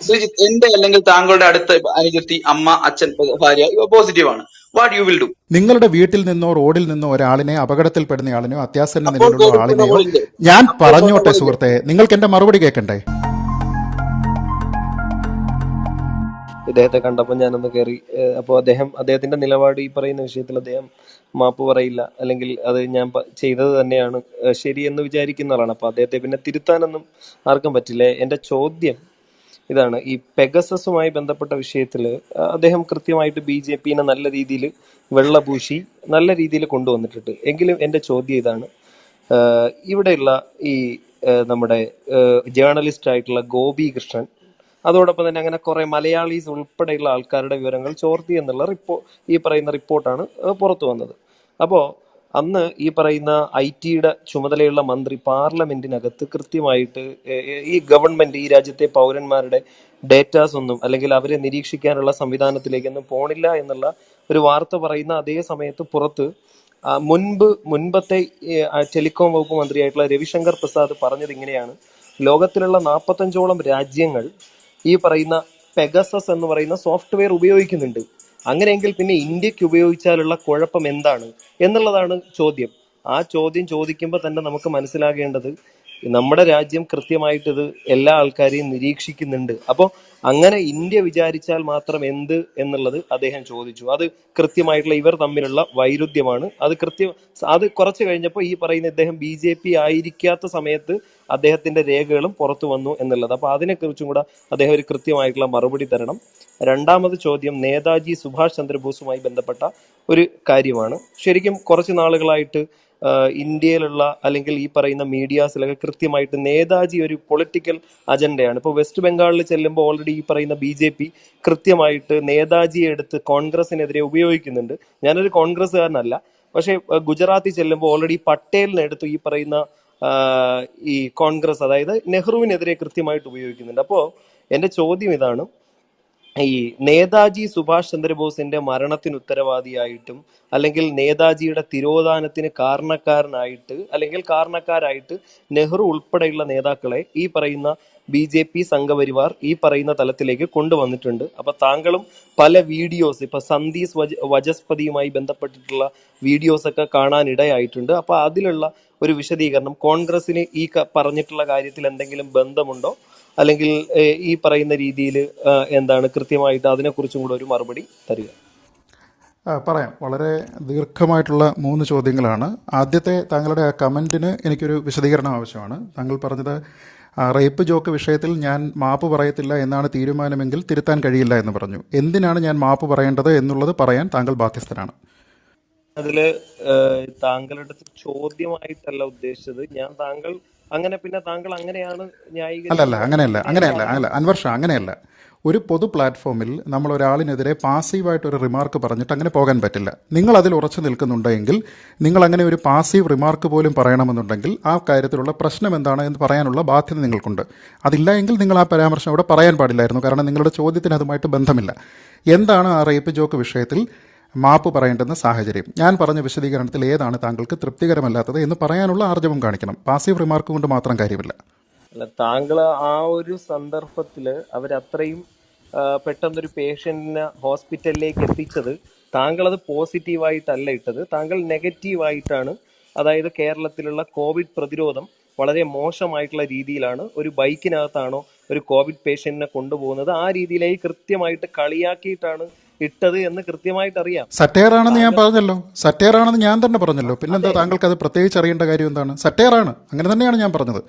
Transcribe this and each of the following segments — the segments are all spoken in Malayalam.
ശ്രീജിത്ത്, എന്റെ അല്ലെങ്കിൽ താങ്കളുടെ അടുത്ത അനുജത്തി, അമ്മ, അച്ഛൻ, ഭാര്യ ഇവ പോസിറ്റീവ് ആണ്. What you will do? നിങ്ങളുടെ വീട്ടിൽ നിന്നോ റോഡിൽ നിന്നോ ഒരാളിനെ, അപകടത്തിൽപ്പെടുന്ന ആളിനെയോ അത്യാസന്ന അപ്പോൾ നിലയിലുള്ള കോവിഡ് ആളിനെയോ, പ്രോട്ടോകോൾ ഇല്ലേ? ഞാൻ അപ്പോൾ പറഞ്ഞോട്ടെ പ്രോട്ടോകോൾ ഇല്ലേ? സുഹൃത്തെ, നിങ്ങൾക്ക് എന്റെ മറുപടി കേൾക്കണ്ടേ? ഇദ്ദേഹത്തെ കണ്ടപ്പോൾ ഞാനൊന്ന് കയറി. അപ്പോൾ അദ്ദേഹത്തിന്റെ നിലപാട് ഈ പറയുന്ന വിഷയത്തിൽ അദ്ദേഹം മാപ്പ് പറയില്ല, അല്ലെങ്കിൽ അത് ഞാൻ ചെയ്തത് തന്നെയാണ് ശരിയെന്ന് വിചാരിക്കുന്ന ആളാണ്. അപ്പൊ അദ്ദേഹത്തെ പിന്നെ തിരുത്താനൊന്നും ആർക്കും പറ്റില്ല. എന്റെ ചോദ്യം ഇതാണ്, ഈ പെഗസസുമായി ബന്ധപ്പെട്ട വിഷയത്തിൽ അദ്ദേഹം കൃത്യമായിട്ട് BJP നല്ല രീതിയിൽ വെള്ളപൂശി നല്ല രീതിയിൽ കൊണ്ടുവന്നിട്ടുണ്ട്. എങ്കിലും എന്റെ ചോദ്യം ഇതാണ്, ഇവിടെയുള്ള ഈ നമ്മുടെ ജേർണലിസ്റ്റ് ആയിട്ടുള്ള ഗോപി കൃഷ്ണൻ, അതോടൊപ്പം തന്നെ അങ്ങനെ കുറെ മലയാളീസ് ഉൾപ്പെടെയുള്ള ആൾക്കാരുടെ വിവരങ്ങൾ ചോർത്തി എന്നുള്ള ഈ പറയുന്ന റിപ്പോർട്ടാണ് പുറത്തു വന്നത്. അപ്പോ അന്ന് ഈ പറയുന്ന IT-യുടെ ചുമതലയുള്ള മന്ത്രി പാർലമെന്റിനകത്ത് കൃത്യമായിട്ട് ഈ ഗവൺമെന്റ് ഈ രാജ്യത്തെ പൗരന്മാരുടെ ഡേറ്റാസ് ഒന്നും, അല്ലെങ്കിൽ അവരെ നിരീക്ഷിക്കാനുള്ള സംവിധാനത്തിലേക്കൊന്നും പോണില്ല എന്നുള്ള ഒരു വാർത്ത പറയുന്ന അതേ സമയത്ത് പുറത്ത് മുൻപത്തെ ടെലികോം വകുപ്പ് മന്ത്രിയായിട്ടുള്ള രവിശങ്കർ പ്രസാദ് പറഞ്ഞത് ഇങ്ങനെയാണ്: ലോകത്തിലുള്ള 45ഓളം രാജ്യങ്ങൾ ഈ പറയുന്ന പെഗസസ് എന്ന് പറയുന്ന സോഫ്റ്റ്വെയർ ഉപയോഗിക്കുന്നുണ്ട്. അങ്ങനെയെങ്കിൽ പിന്നെ ഇന്ത്യക്ക് ഉപയോഗിച്ചാലുള്ള കുഴപ്പം എന്താണ് എന്നുള്ളതാണ് ചോദ്യം. ആ ചോദ്യം ചോദിക്കുമ്പോൾ തന്നെ നമുക്ക് മനസ്സിലാകേണ്ടത്, നമ്മുടെ രാജ്യം കൃത്യമായിട്ട് ഇത് എല്ലാ ആൾക്കാരെയും നിരീക്ഷിക്കുന്നുണ്ട്. അപ്പോൾ അങ്ങനെ ഇന്ത്യ വിചാരിച്ചാൽ മാത്രം എന്ത് എന്നുള്ളത് അദ്ദേഹം ചോദിച്ചു. അത് കൃത്യമായിട്ടുള്ള ഇവർ തമ്മിലുള്ള വൈരുദ്ധ്യമാണ്. അത് കുറച്ച് കഴിഞ്ഞപ്പോൾ ഈ പറയുന്ന ഇദ്ദേഹം BJP ആയിരിക്കാത്ത സമയത്ത് അദ്ദേഹത്തിന്റെ രേഖകളും പുറത്തു വന്നു എന്നുള്ളത്. അപ്പൊ അതിനെക്കുറിച്ചും കൂടെ അദ്ദേഹം ഒരു കൃത്യമായിട്ടുള്ള മറുപടി തരണം. രണ്ടാമത് ചോദ്യം നേതാജി സുഭാഷ് ചന്ദ്രബോസുമായി ബന്ധപ്പെട്ട ഒരു കാര്യമാണ്. ശരിക്കും കുറച്ച് നാളുകളായിട്ട് ഇന്ത്യയിലുള്ള അല്ലെങ്കിൽ ഈ പറയുന്ന മീഡിയാസിലൊക്കെ കൃത്യമായിട്ട് നേതാജി ഒരു പൊളിറ്റിക്കൽ അജണ്ടയാണ്. ഇപ്പോൾ വെസ്റ്റ് ബംഗാളിൽ ചെല്ലുമ്പോൾ ഓൾറെഡി ഈ പറയുന്ന BJP കൃത്യമായിട്ട് നേതാജിയെ എടുത്ത് കോൺഗ്രസിനെതിരെ ഉപയോഗിക്കുന്നുണ്ട്. ഞാനൊരു കോൺഗ്രസ്സുകാരനല്ല, പക്ഷെ ഗുജറാത്തിൽ ചെല്ലുമ്പോൾ ഓൾറെഡി പട്ടേലിനെ എടുത്ത് ഈ പറയുന്ന ഈ കോൺഗ്രസ്, അതായത് നെഹ്റുവിനെതിരെ കൃത്യമായിട്ട് ഉപയോഗിക്കുന്നുണ്ട്. അപ്പോ എന്റെ ചോദ്യം ഇതാണ്, ഈ നേതാജി സുഭാഷ് ചന്ദ്രബോസിന്റെ മരണത്തിന് ഉത്തരവാദിയായിട്ടും അല്ലെങ്കിൽ നേതാജിയുടെ തിരോധാനത്തിന് കാരണക്കാരായിട്ട് നെഹ്റു ഉൾപ്പെടെയുള്ള നേതാക്കളെ ഈ പറയുന്ന BJP സംഘപരിവാർ ഈ പറയുന്ന തലത്തിലേക്ക് കൊണ്ടുവന്നിട്ടുണ്ട്. അപ്പൊ താങ്കളും പല വീഡിയോസ്, ഇപ്പൊ സന്ദീസ് വജസ്പതിയുമായി ബന്ധപ്പെട്ടിട്ടുള്ള വീഡിയോസ് ഒക്കെ കാണാൻ ഇടയായിട്ടുണ്ട്. അപ്പൊ അതിലുള്ള ഒരു വിശദീകരണം, കോൺഗ്രസിന് ഈ പറഞ്ഞിട്ടുള്ള കാര്യത്തിൽ എന്തെങ്കിലും ബന്ധമുണ്ടോ, അല്ലെങ്കിൽ ഈ പറയുന്ന രീതിയിൽ എന്താണ് കൃത്യമായിട്ട് അതിനെക്കുറിച്ചും കൂടെ ഒരു മറുപടി തരിക. പറയാം. വളരെ ദീർഘമായിട്ടുള്ള 3 ചോദ്യങ്ങളാണ്. ആദ്യത്തെ താങ്കളുടെ കമൻറ്റിന് എനിക്കൊരു വിശദീകരണം ആവശ്യമാണ്. താങ്കൾ പറഞ്ഞത് റേപ്പ് ജോക്ക് വിഷയത്തിൽ ഞാൻ മാപ്പ് പറയത്തില്ല എന്നാണ് തീരുമാനമെങ്കിൽ തിരുത്താൻ കഴിയില്ല എന്ന് പറഞ്ഞു. എന്തിനാണ് ഞാൻ മാപ്പ് പറയേണ്ടത് എന്നുള്ളത് പറയാൻ താങ്കൾ ബാധ്യസ്ഥനാണ്. അതില് താങ്കളുടെ ചോദ്യമായിട്ടല്ല ഉദ്ദേശിച്ചത് ഞാൻ. താങ്കൾ അങ്ങനെയാണ് അല്ലല്ല, അങ്ങനെയല്ല ന്യായീകരിക്കുന്നത്. അൻവർ ഷാ, അങ്ങനെയല്ല. ഒരു പൊതു പ്ലാറ്റ്ഫോമിൽ നമ്മൾ ഒരാളിനെതിരെ പാസീവായിട്ടൊരു റിമാർക്ക് പറഞ്ഞിട്ട് അങ്ങനെ പോകാൻ പറ്റില്ല. നിങ്ങൾ അതിൽ ഉറച്ചു നിൽക്കുന്നുണ്ടെങ്കിൽ, നിങ്ങൾ അങ്ങനെ ഒരു പാസീവ് റിമാർക്ക് പോലും പറയണമെന്നുണ്ടെങ്കിൽ ആ കാര്യത്തിലുള്ള പ്രശ്നം എന്താണ് എന്ന് പറയാനുള്ള ബാധ്യത നിങ്ങൾക്കുണ്ട്. അതില്ല എങ്കിൽ നിങ്ങൾ ആ പരാമർശം അവിടെ പറയാൻ പാടില്ലായിരുന്നു. കാരണം നിങ്ങളുടെ ചോദ്യത്തിന് അതുമായിട്ട് ബന്ധമില്ല. എന്താണ് ആ റേപ്പ് ജോക്ക് വിഷയത്തിൽ മാപ്പ് പറയേണ്ടുന്ന സാഹചര്യം? ഞാൻ പറഞ്ഞ വിശദീകരണത്തിൽ ഏതാണ് താങ്കൾക്ക് തൃപ്തികരമല്ലാത്തത് എന്ന് പറയാനുള്ള ആർജവം കാണിക്കണം. പാസീവ് റിമാർക്ക് കൊണ്ട് മാത്രം കാര്യമില്ല. അല്ല, താങ്കൾ ആ ഒരു സന്ദർഭത്തില് അവരത്രയും പെട്ടെന്നൊരു പേഷ്യന്റിനെ ഹോസ്പിറ്റലിലേക്ക് എത്തിച്ചത്, താങ്കൾ അത് പോസിറ്റീവായിട്ടല്ല ഇട്ടത്, താങ്കൾ നെഗറ്റീവായിട്ടാണ്. അതായത് കേരളത്തിലുള്ള കോവിഡ് പ്രതിരോധം വളരെ മോശമായിട്ടുള്ള രീതിയിലാണ്, ഒരു ബൈക്കിനകത്താണോ ഒരു കോവിഡ് പേഷ്യന്റിനെ കൊണ്ടുപോകുന്നത്, ആ രീതിയിലേക്ക് കൃത്യമായിട്ട് കളിയാക്കിയിട്ടാണ് ഇട്ടത് എന്ന് കൃത്യമായിട്ട് അറിയാം. സറ്റയർ ആണെന്ന് ഞാൻ പറഞ്ഞല്ലോ. സറ്റയർ ആണെന്ന് ഞാൻ തന്നെ പറഞ്ഞല്ലോ. പിന്നെന്താ താങ്കൾക്ക് അത് പ്രത്യേകിച്ച് അറിയേണ്ട കാര്യം എന്താണ്? സറ്റയർ ആണ്, അങ്ങനെ തന്നെയാണ് ഞാൻ പറഞ്ഞത്.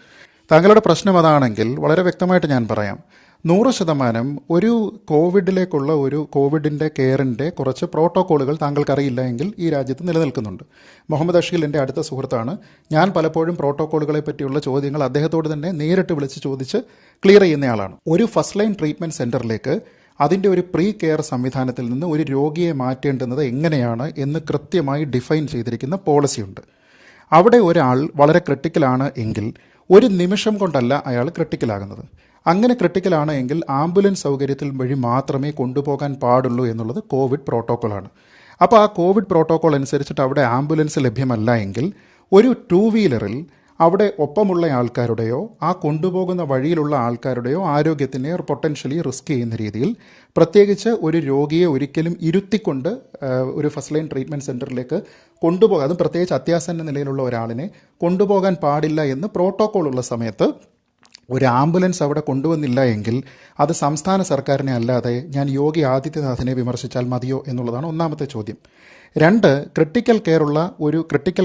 താങ്കളുടെ പ്രശ്നം അതാണെങ്കിൽ വളരെ വ്യക്തമായിട്ട് ഞാൻ പറയാം. 100% ഒരു കോവിഡിലേക്കുള്ള ഒരു കോവിഡിൻ്റെ കെയറിൻ്റെ കുറച്ച് പ്രോട്ടോക്കോളുകൾ താങ്കൾക്കറിയില്ല എങ്കിൽ ഈ രാജ്യത്ത് നിലനിൽക്കുന്നുണ്ട്. മുഹമ്മദ് അഷീൽ എൻ്റെ അടുത്ത സുഹൃത്താണ്. ഞാൻ പലപ്പോഴും പ്രോട്ടോക്കോളുകളെ പറ്റിയുള്ള ചോദ്യങ്ങൾ അദ്ദേഹത്തോട് തന്നെ നേരിട്ട് വിളിച്ച് ചോദിച്ച് ക്ലിയർ ചെയ്യുന്നയാളാണ്. ഒരു ഫസ്റ്റ് ലൈൻ ട്രീറ്റ്മെൻറ്റ് സെൻറ്ററിലേക്ക് അതിൻ്റെ ഒരു പ്രീ കെയർ സംവിധാനത്തിൽ നിന്ന് ഒരു രോഗിയെ മാറ്റേണ്ടുന്നത് എങ്ങനെയാണ് എന്ന് കൃത്യമായി ഡിഫൈൻ ചെയ്തിരിക്കുന്ന പോളിസിയുണ്ട്. അവിടെ ഒരാൾ വളരെ ക്രിട്ടിക്കലാണ് എങ്കിൽ ഒരു നിമിഷം കൊണ്ടല്ല അയാൾ ക്രിട്ടിക്കലാകുന്നത്. അങ്ങനെ ക്രിട്ടിക്കലാണ് എങ്കിൽ ആംബുലൻസ് സൗകര്യത്തിൽ വഴി മാത്രമേ കൊണ്ടുപോകാൻ പാടുള്ളൂ എന്നുള്ളത് കോവിഡ് പ്രോട്ടോക്കോളാണ്. അപ്പോൾ ആ കോവിഡ് പ്രോട്ടോക്കോൾ അനുസരിച്ചിട്ട് അവിടെ ആംബുലൻസ് ലഭ്യമല്ല എങ്കിൽ ഒരു 2 വീലറിൽ അവിടെ ഒപ്പമുള്ള ആൾക്കാരുടെയോ ആ കൊണ്ടുപോകുന്ന വഴിയിലുള്ള ആൾക്കാരുടെയോ ആരോഗ്യത്തിനെ പൊട്ടൻഷ്യലി റിസ്ക് ചെയ്യുന്ന രീതിയിൽ, പ്രത്യേകിച്ച് ഒരു രോഗിയെ ഒരിക്കലും ഇരുത്തിക്കൊണ്ട് ഒരു ഫസ്റ്റ് ലൈൻ ട്രീറ്റ്മെൻറ്റ് സെൻറ്ററിലേക്ക് കൊണ്ടുപോകാൻ, അതും പ്രത്യേകിച്ച് അത്യാസന്ന നിലയിലുള്ള ഒരാളിനെ കൊണ്ടുപോകാൻ പാടില്ല എന്ന് പ്രോട്ടോക്കോൾ ഉള്ള സമയത്ത് ഒരു ആംബുലൻസ് അവിടെ കൊണ്ടുവന്നില്ല എങ്കിൽ അത് സംസ്ഥാന സർക്കാരിനെ അല്ലാതെ ഞാൻ യോഗി ആദിത്യനാഥിനെ വിമർശിച്ചാൽ മതിയോ എന്നുള്ളതാണ് ഒന്നാമത്തെ ചോദ്യം. രണ്ട്, ക്രിട്ടിക്കൽ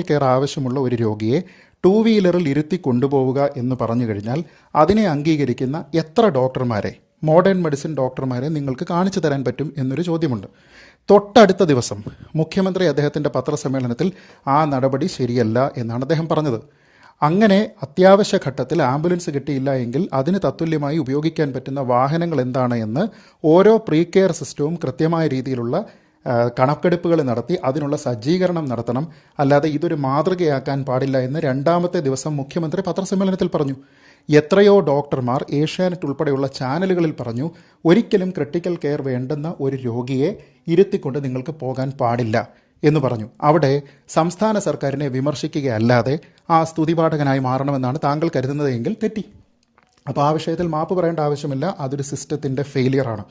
കെയർ ആവശ്യമുള്ള ഒരു രോഗിയെ ടൂ വീലറിൽ ഇരുത്തി കൊണ്ടുപോവുക എന്ന് പറഞ്ഞു കഴിഞ്ഞാൽ അതിനെ അംഗീകരിക്കുന്ന എത്ര ഡോക്ടർമാരെ, മോഡേൺ മെഡിസിൻ ഡോക്ടർമാരെ നിങ്ങൾക്ക് കാണിച്ചു തരാൻ പറ്റും എന്നൊരു ചോദ്യമുണ്ട്. തൊട്ടടുത്ത ദിവസം മുഖ്യമന്ത്രി അദ്ദേഹത്തിൻ്റെ പത്രസമ്മേളനത്തിൽ ആ നടപടി ശരിയല്ല എന്നാണ് അദ്ദേഹം പറഞ്ഞത്. അങ്ങനെ അത്യാവശ്യ ഘട്ടത്തിൽ ആംബുലൻസ് കിട്ടിയില്ല എങ്കിൽ അതിന് തത്തുല്യമായി ഉപയോഗിക്കാൻ പറ്റുന്ന വാഹനങ്ങൾ എന്താണ് എന്ന് ഓരോ പ്രീ കെയർ സിസ്റ്റവും കൃത്യമായ രീതിയിലുള്ള കണക്കെടുപ്പുകൾ നടത്തി അതിനുള്ള സജ്ജീകരണം നടത്തണം. അല്ലാതെ ഇതൊരു മാതൃകയാക്കാൻ പാടില്ല എന്ന് രണ്ടാമത്തെ ദിവസം മുഖ്യമന്ത്രി പത്രസമ്മേളനത്തിൽ പറഞ്ഞു. എത്രയോ ഡോക്ടർമാർ ഏഷ്യാനെറ്റ് ഉൾപ്പെടെയുള്ള ചാനലുകളിൽ പറഞ്ഞു, ഒരിക്കലും ക്രിട്ടിക്കൽ കെയർ വേണ്ടുന്ന ഒരു രോഗിയെ ഇരുത്തിക്കൊണ്ട് നിങ്ങൾക്ക് പോകാൻ പാടില്ല എന്ന് പറഞ്ഞു. അവിടെ സംസ്ഥാന സർക്കാരിനെ വിമർശിക്കുകയല്ലാതെ ആ സ്തുതിപാഠകനായി മാറണമെന്നാണ് താങ്കൾ കരുതുന്നത് എങ്കിൽ തെറ്റി. അപ്പോൾ ആ വിഷയത്തിൽ മാപ്പ് പറയേണ്ട ആവശ്യമില്ല. അതൊരു സിസ്റ്റത്തിൻ്റെ ഫെയിലിയറാണ്,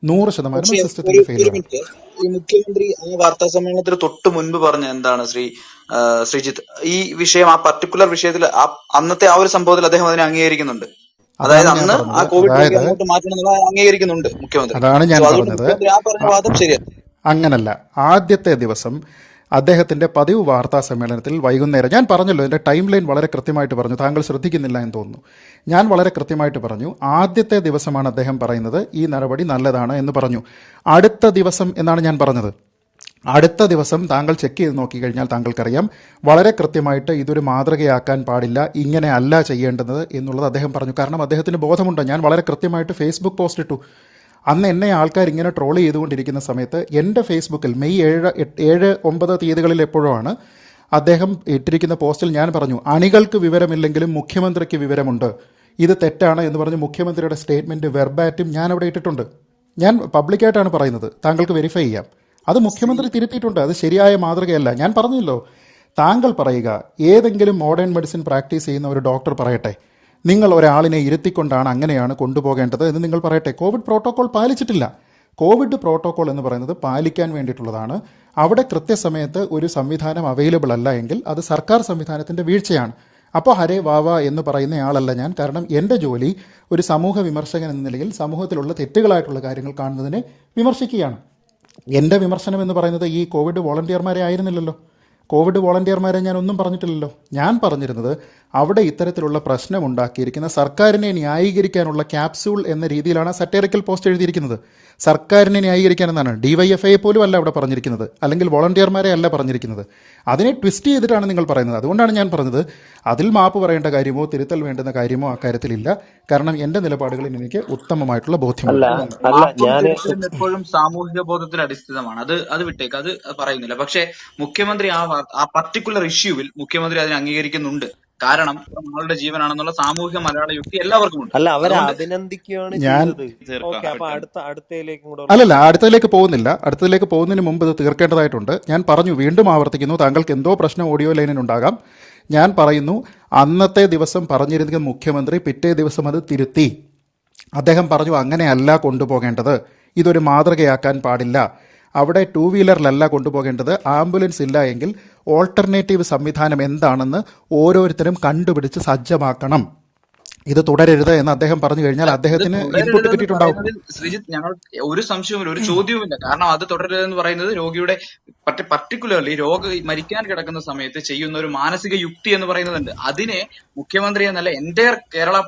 100% സിസ്റ്റത്തിന്റെ ഫെയിലിയറാണ്. ഈ മുഖ്യമന്ത്രി ആ വാർത്താ സമ്മേളനത്തിന് തൊട്ട് മുൻപ് പറഞ്ഞ എന്താണ് ശ്രീജിത്ത്, ഈ വിഷയം, ആ പർട്ടിക്കുലർ വിഷയത്തിൽ അന്നത്തെ ആ ഒരു സംഭവത്തിൽ അദ്ദേഹം അതിനെ അംഗീകരിക്കുന്നുണ്ട്. അതായത് അന്ന് ആ കോവിഡ് രോഗി അങ്ങോട്ട് മാറ്റണം എന്നുള്ളത് അംഗീകരിക്കുന്നുണ്ട് മുഖ്യമന്ത്രി. അതാണ് ഞാൻ പറഞ്ഞത്. മുഖ്യമന്ത്രി ആ പറഞ്ഞ വാദം ശരിയാണ്. അങ്ങനല്ല. ആദ്യത്തെ ദിവസം അദ്ദേഹത്തിൻ്റെ പതിവ് വാർത്താ സമ്മേളനത്തിൽ വൈകുന്നേരം, ഞാൻ പറഞ്ഞല്ലോ എൻ്റെ ടൈം ലൈൻ വളരെ കൃത്യമായിട്ട് പറഞ്ഞു, താങ്കൾ ശ്രദ്ധിക്കുന്നില്ല എന്ന് തോന്നുന്നു. ഞാൻ വളരെ കൃത്യമായിട്ട് പറഞ്ഞു. ആദ്യത്തെ ദിവസമാണ് അദ്ദേഹം പറയുന്നത് ഈ നടപടി നല്ലതാണ് എന്ന് പറഞ്ഞു. അടുത്ത ദിവസം എന്നാണ് ഞാൻ പറഞ്ഞത്. അടുത്ത ദിവസം താങ്കൾ ചെക്ക് ചെയ്ത് നോക്കിക്കഴിഞ്ഞാൽ താങ്കൾക്കറിയാം വളരെ കൃത്യമായിട്ട് ഇതൊരു മാതൃകയാക്കാൻ പാടില്ല, ഇങ്ങനെ അല്ല ചെയ്യേണ്ടത് എന്നുള്ളത് അദ്ദേഹം പറഞ്ഞു. കാരണം അദ്ദേഹത്തിന് ബോധമുണ്ട്. ഞാൻ വളരെ കൃത്യമായിട്ട് ഫേസ്ബുക്ക് പോസ്റ്റ് ഇട്ടു. അന്ന് എന്നെ ആൾക്കാർ ഇങ്ങനെ ട്രോൾ ചെയ്തുകൊണ്ടിരിക്കുന്ന സമയത്ത് എൻ്റെ ഫേസ്ബുക്കിൽ മെയ് 7, 9 തീയതികളിൽ എപ്പോഴാണ് അദ്ദേഹം ഇട്ടിരിക്കുന്ന പോസ്റ്റിൽ ഞാൻ പറഞ്ഞു, അണികൾക്ക് വിവരമില്ലെങ്കിലും മുഖ്യമന്ത്രിക്ക് വിവരമുണ്ട്, ഇത് തെറ്റാണ് എന്ന് പറഞ്ഞ് മുഖ്യമന്ത്രിയുടെ സ്റ്റേറ്റ്മെൻറ്റ് വെർബാറ്റും ഞാൻ അവിടെ ഇട്ടിട്ടുണ്ട്. ഞാൻ പബ്ലിക്കായിട്ടാണ് പറയുന്നത്, താങ്കൾക്ക് വെരിഫൈ ചെയ്യാം. അത് മുഖ്യമന്ത്രി തിരുത്തിയിട്ടുണ്ട്. അത് ശരിയായ മാതൃകയല്ല. ഞാൻ പറഞ്ഞല്ലോ, താങ്കൾ പറയുക, ഏതെങ്കിലും മോഡേൺ മെഡിസിൻ പ്രാക്ടീസ് ചെയ്യുന്ന ഒരു ഡോക്ടർ പറയട്ടെ, നിങ്ങൾ ഒരാളിനെ ഇരുത്തിക്കൊണ്ടാണ് അങ്ങനെയാണ് കൊണ്ടുപോകേണ്ടത് എന്ന് നിങ്ങൾ പറയട്ടെ. കോവിഡ് പ്രോട്ടോകോൾ പാലിച്ചിട്ടില്ല. കോവിഡ് പ്രോട്ടോകോൾ എന്ന് പറയുന്നത് പാലിക്കാൻ വേണ്ടിയിട്ടുള്ളതാണ്. അവിടെ കൃത്യസമയത്ത് ഒരു സംവിധാനം അവൈലബിൾ അല്ല എങ്കിൽ അത് സർക്കാർ സംവിധാനത്തിൻ്റെ വീഴ്ചയാണ്. അപ്പോൾ ഹരേ വാവ എന്ന് പറയുന്നയാളല്ല ഞാൻ. കാരണം എൻ്റെ ജോലി ഒരു സമൂഹ വിമർശകൻ എന്ന നിലയിൽ സമൂഹത്തിലുള്ള തെറ്റുകളായിട്ടുള്ള കാര്യങ്ങൾ കാണുന്നതിനെ വിമർശിക്കുകയാണ്. എൻ്റെ വിമർശനം എന്ന് പറയുന്നത് ഈ കോവിഡ് വോളണ്ടിയർമാരെ ആയിരുന്നില്ലല്ലോ. കോവിഡ് വോളണ്ടിയർമാരെ ഞാൻ ഒന്നും പറഞ്ഞിട്ടില്ലല്ലോ. ഞാൻ പറഞ്ഞിരുന്നത് അവിടെ ഇത്തരത്തിലുള്ള പ്രശ്നമുണ്ടാക്കിയിരിക്കുന്ന സർക്കാരിനെ ന്യായീകരിക്കാനുള്ള ക്യാപ്സ്യൂൾ എന്ന രീതിയിലാണ് സറ്റേറിക്കൽ പോസ്റ്റ് എഴുതിയിരിക്കുന്നത്. സർക്കാരിനെ ന്യായീകരിക്കാൻ എന്നാണ്. DYFI പോലും അല്ല അവിടെ പറഞ്ഞിരിക്കുന്നത്, അല്ലെങ്കിൽ വോളണ്ടിയർമാരെ അല്ല പറഞ്ഞിരിക്കുന്നത്. അതിനെ ട്വിസ്റ്റ് ചെയ്തിട്ടാണ് നിങ്ങൾ പറയുന്നത്. അതുകൊണ്ടാണ് ഞാൻ പറഞ്ഞത് അതിൽ മാപ്പ് പറയേണ്ട കാര്യമോ തിരുത്തൽ വേണ്ടുന്ന കാര്യമോ അക്കാര്യത്തിലില്ല. കാരണം എൻ്റെ നിലപാടുകളിൽ എനിക്ക് ഉത്തമമായിട്ടുള്ള ബോധ്യമുണ്ട്. എപ്പോഴും സാമൂഹിക ബോധത്തിൽ അടിസ്ഥിതമാണ്. അത് വിട്ടേക്ക്, അത് പറയുന്നില്ല. പക്ഷെ മുഖ്യമന്ത്രി ആ പർട്ടിക്കുലർ ഇഷ്യൂവിൽ മുഖ്യമന്ത്രി അതിനെ അംഗീകരിക്കുന്നുണ്ട്. കാരണം നമ്മളുടെ ജീവനാണെന്നുള്ള സാമൂഹിക മലയാള യുക്തി എല്ലാവർക്കും ഉണ്ട്. അല്ല, അവരെ അഭിനന്ദിക്കുകയാണ് ചെയ്തത്. അല്ലല്ല, അടുത്തതിലേക്ക് പോകുന്നില്ല. അടുത്തതിലേക്ക് പോകുന്നതിന് മുമ്പ് ഇത് തീർക്കേണ്ടതായിട്ടുണ്ട്. ഞാൻ പറഞ്ഞു, വീണ്ടും ആവർത്തിക്കുന്നു, താങ്കൾക്ക് എന്തോ പ്രശ്നം ഓഡിയോ ലൈനിനുണ്ടാകാം. ഞാൻ പറയുന്നു, അന്നത്തെ ദിവസം പറഞ്ഞിരുന്ന മുഖ്യമന്ത്രി പിറ്റേ ദിവസം അത് തിരുത്തി. അദ്ദേഹം പറഞ്ഞു, അങ്ങനെയല്ല കൊണ്ടുപോകേണ്ടത്, ഇതൊരു മാതൃകയാക്കാൻ പാടില്ല, അവിടെ ടൂ വീലറിലല്ല കൊണ്ടുപോകേണ്ടത്, ആംബുലൻസ് ഇല്ല എങ്കിൽ ഓൾട്ടർനേറ്റീവ് സംവിധാനം എന്താണെന്ന് ഓരോരുത്തരും കണ്ടുപിടിച്ച് സജ്ജമാക്കണം, ഇത് തുടരരുത് എന്ന് അദ്ദേഹം പറഞ്ഞു കഴിഞ്ഞാൽ അദ്ദേഹത്തിന് ഇൻപുട്ട് കിട്ടിയിട്ടുണ്ടാവും. ശ്രീജിത്ത്, ഞങ്ങൾ ഒരു സംശയവുമില്ല, ഒരു ചോദ്യവുമില്ല. കാരണം അത് തുടരരുതെന്ന് പറയുന്നത് രോഗിയുടെ പർട്ടിക്കുലർലി മരിക്കാൻ കിടക്കുന്ന സമയത്ത് ചെയ്യുന്ന ഒരു മാനസിക യുക്തി എന്ന് പറയുന്നതുണ്ട്. അതിനെ മുഖ്യമന്ത്രി എന്നല്ല എൻ്റയർ കേരള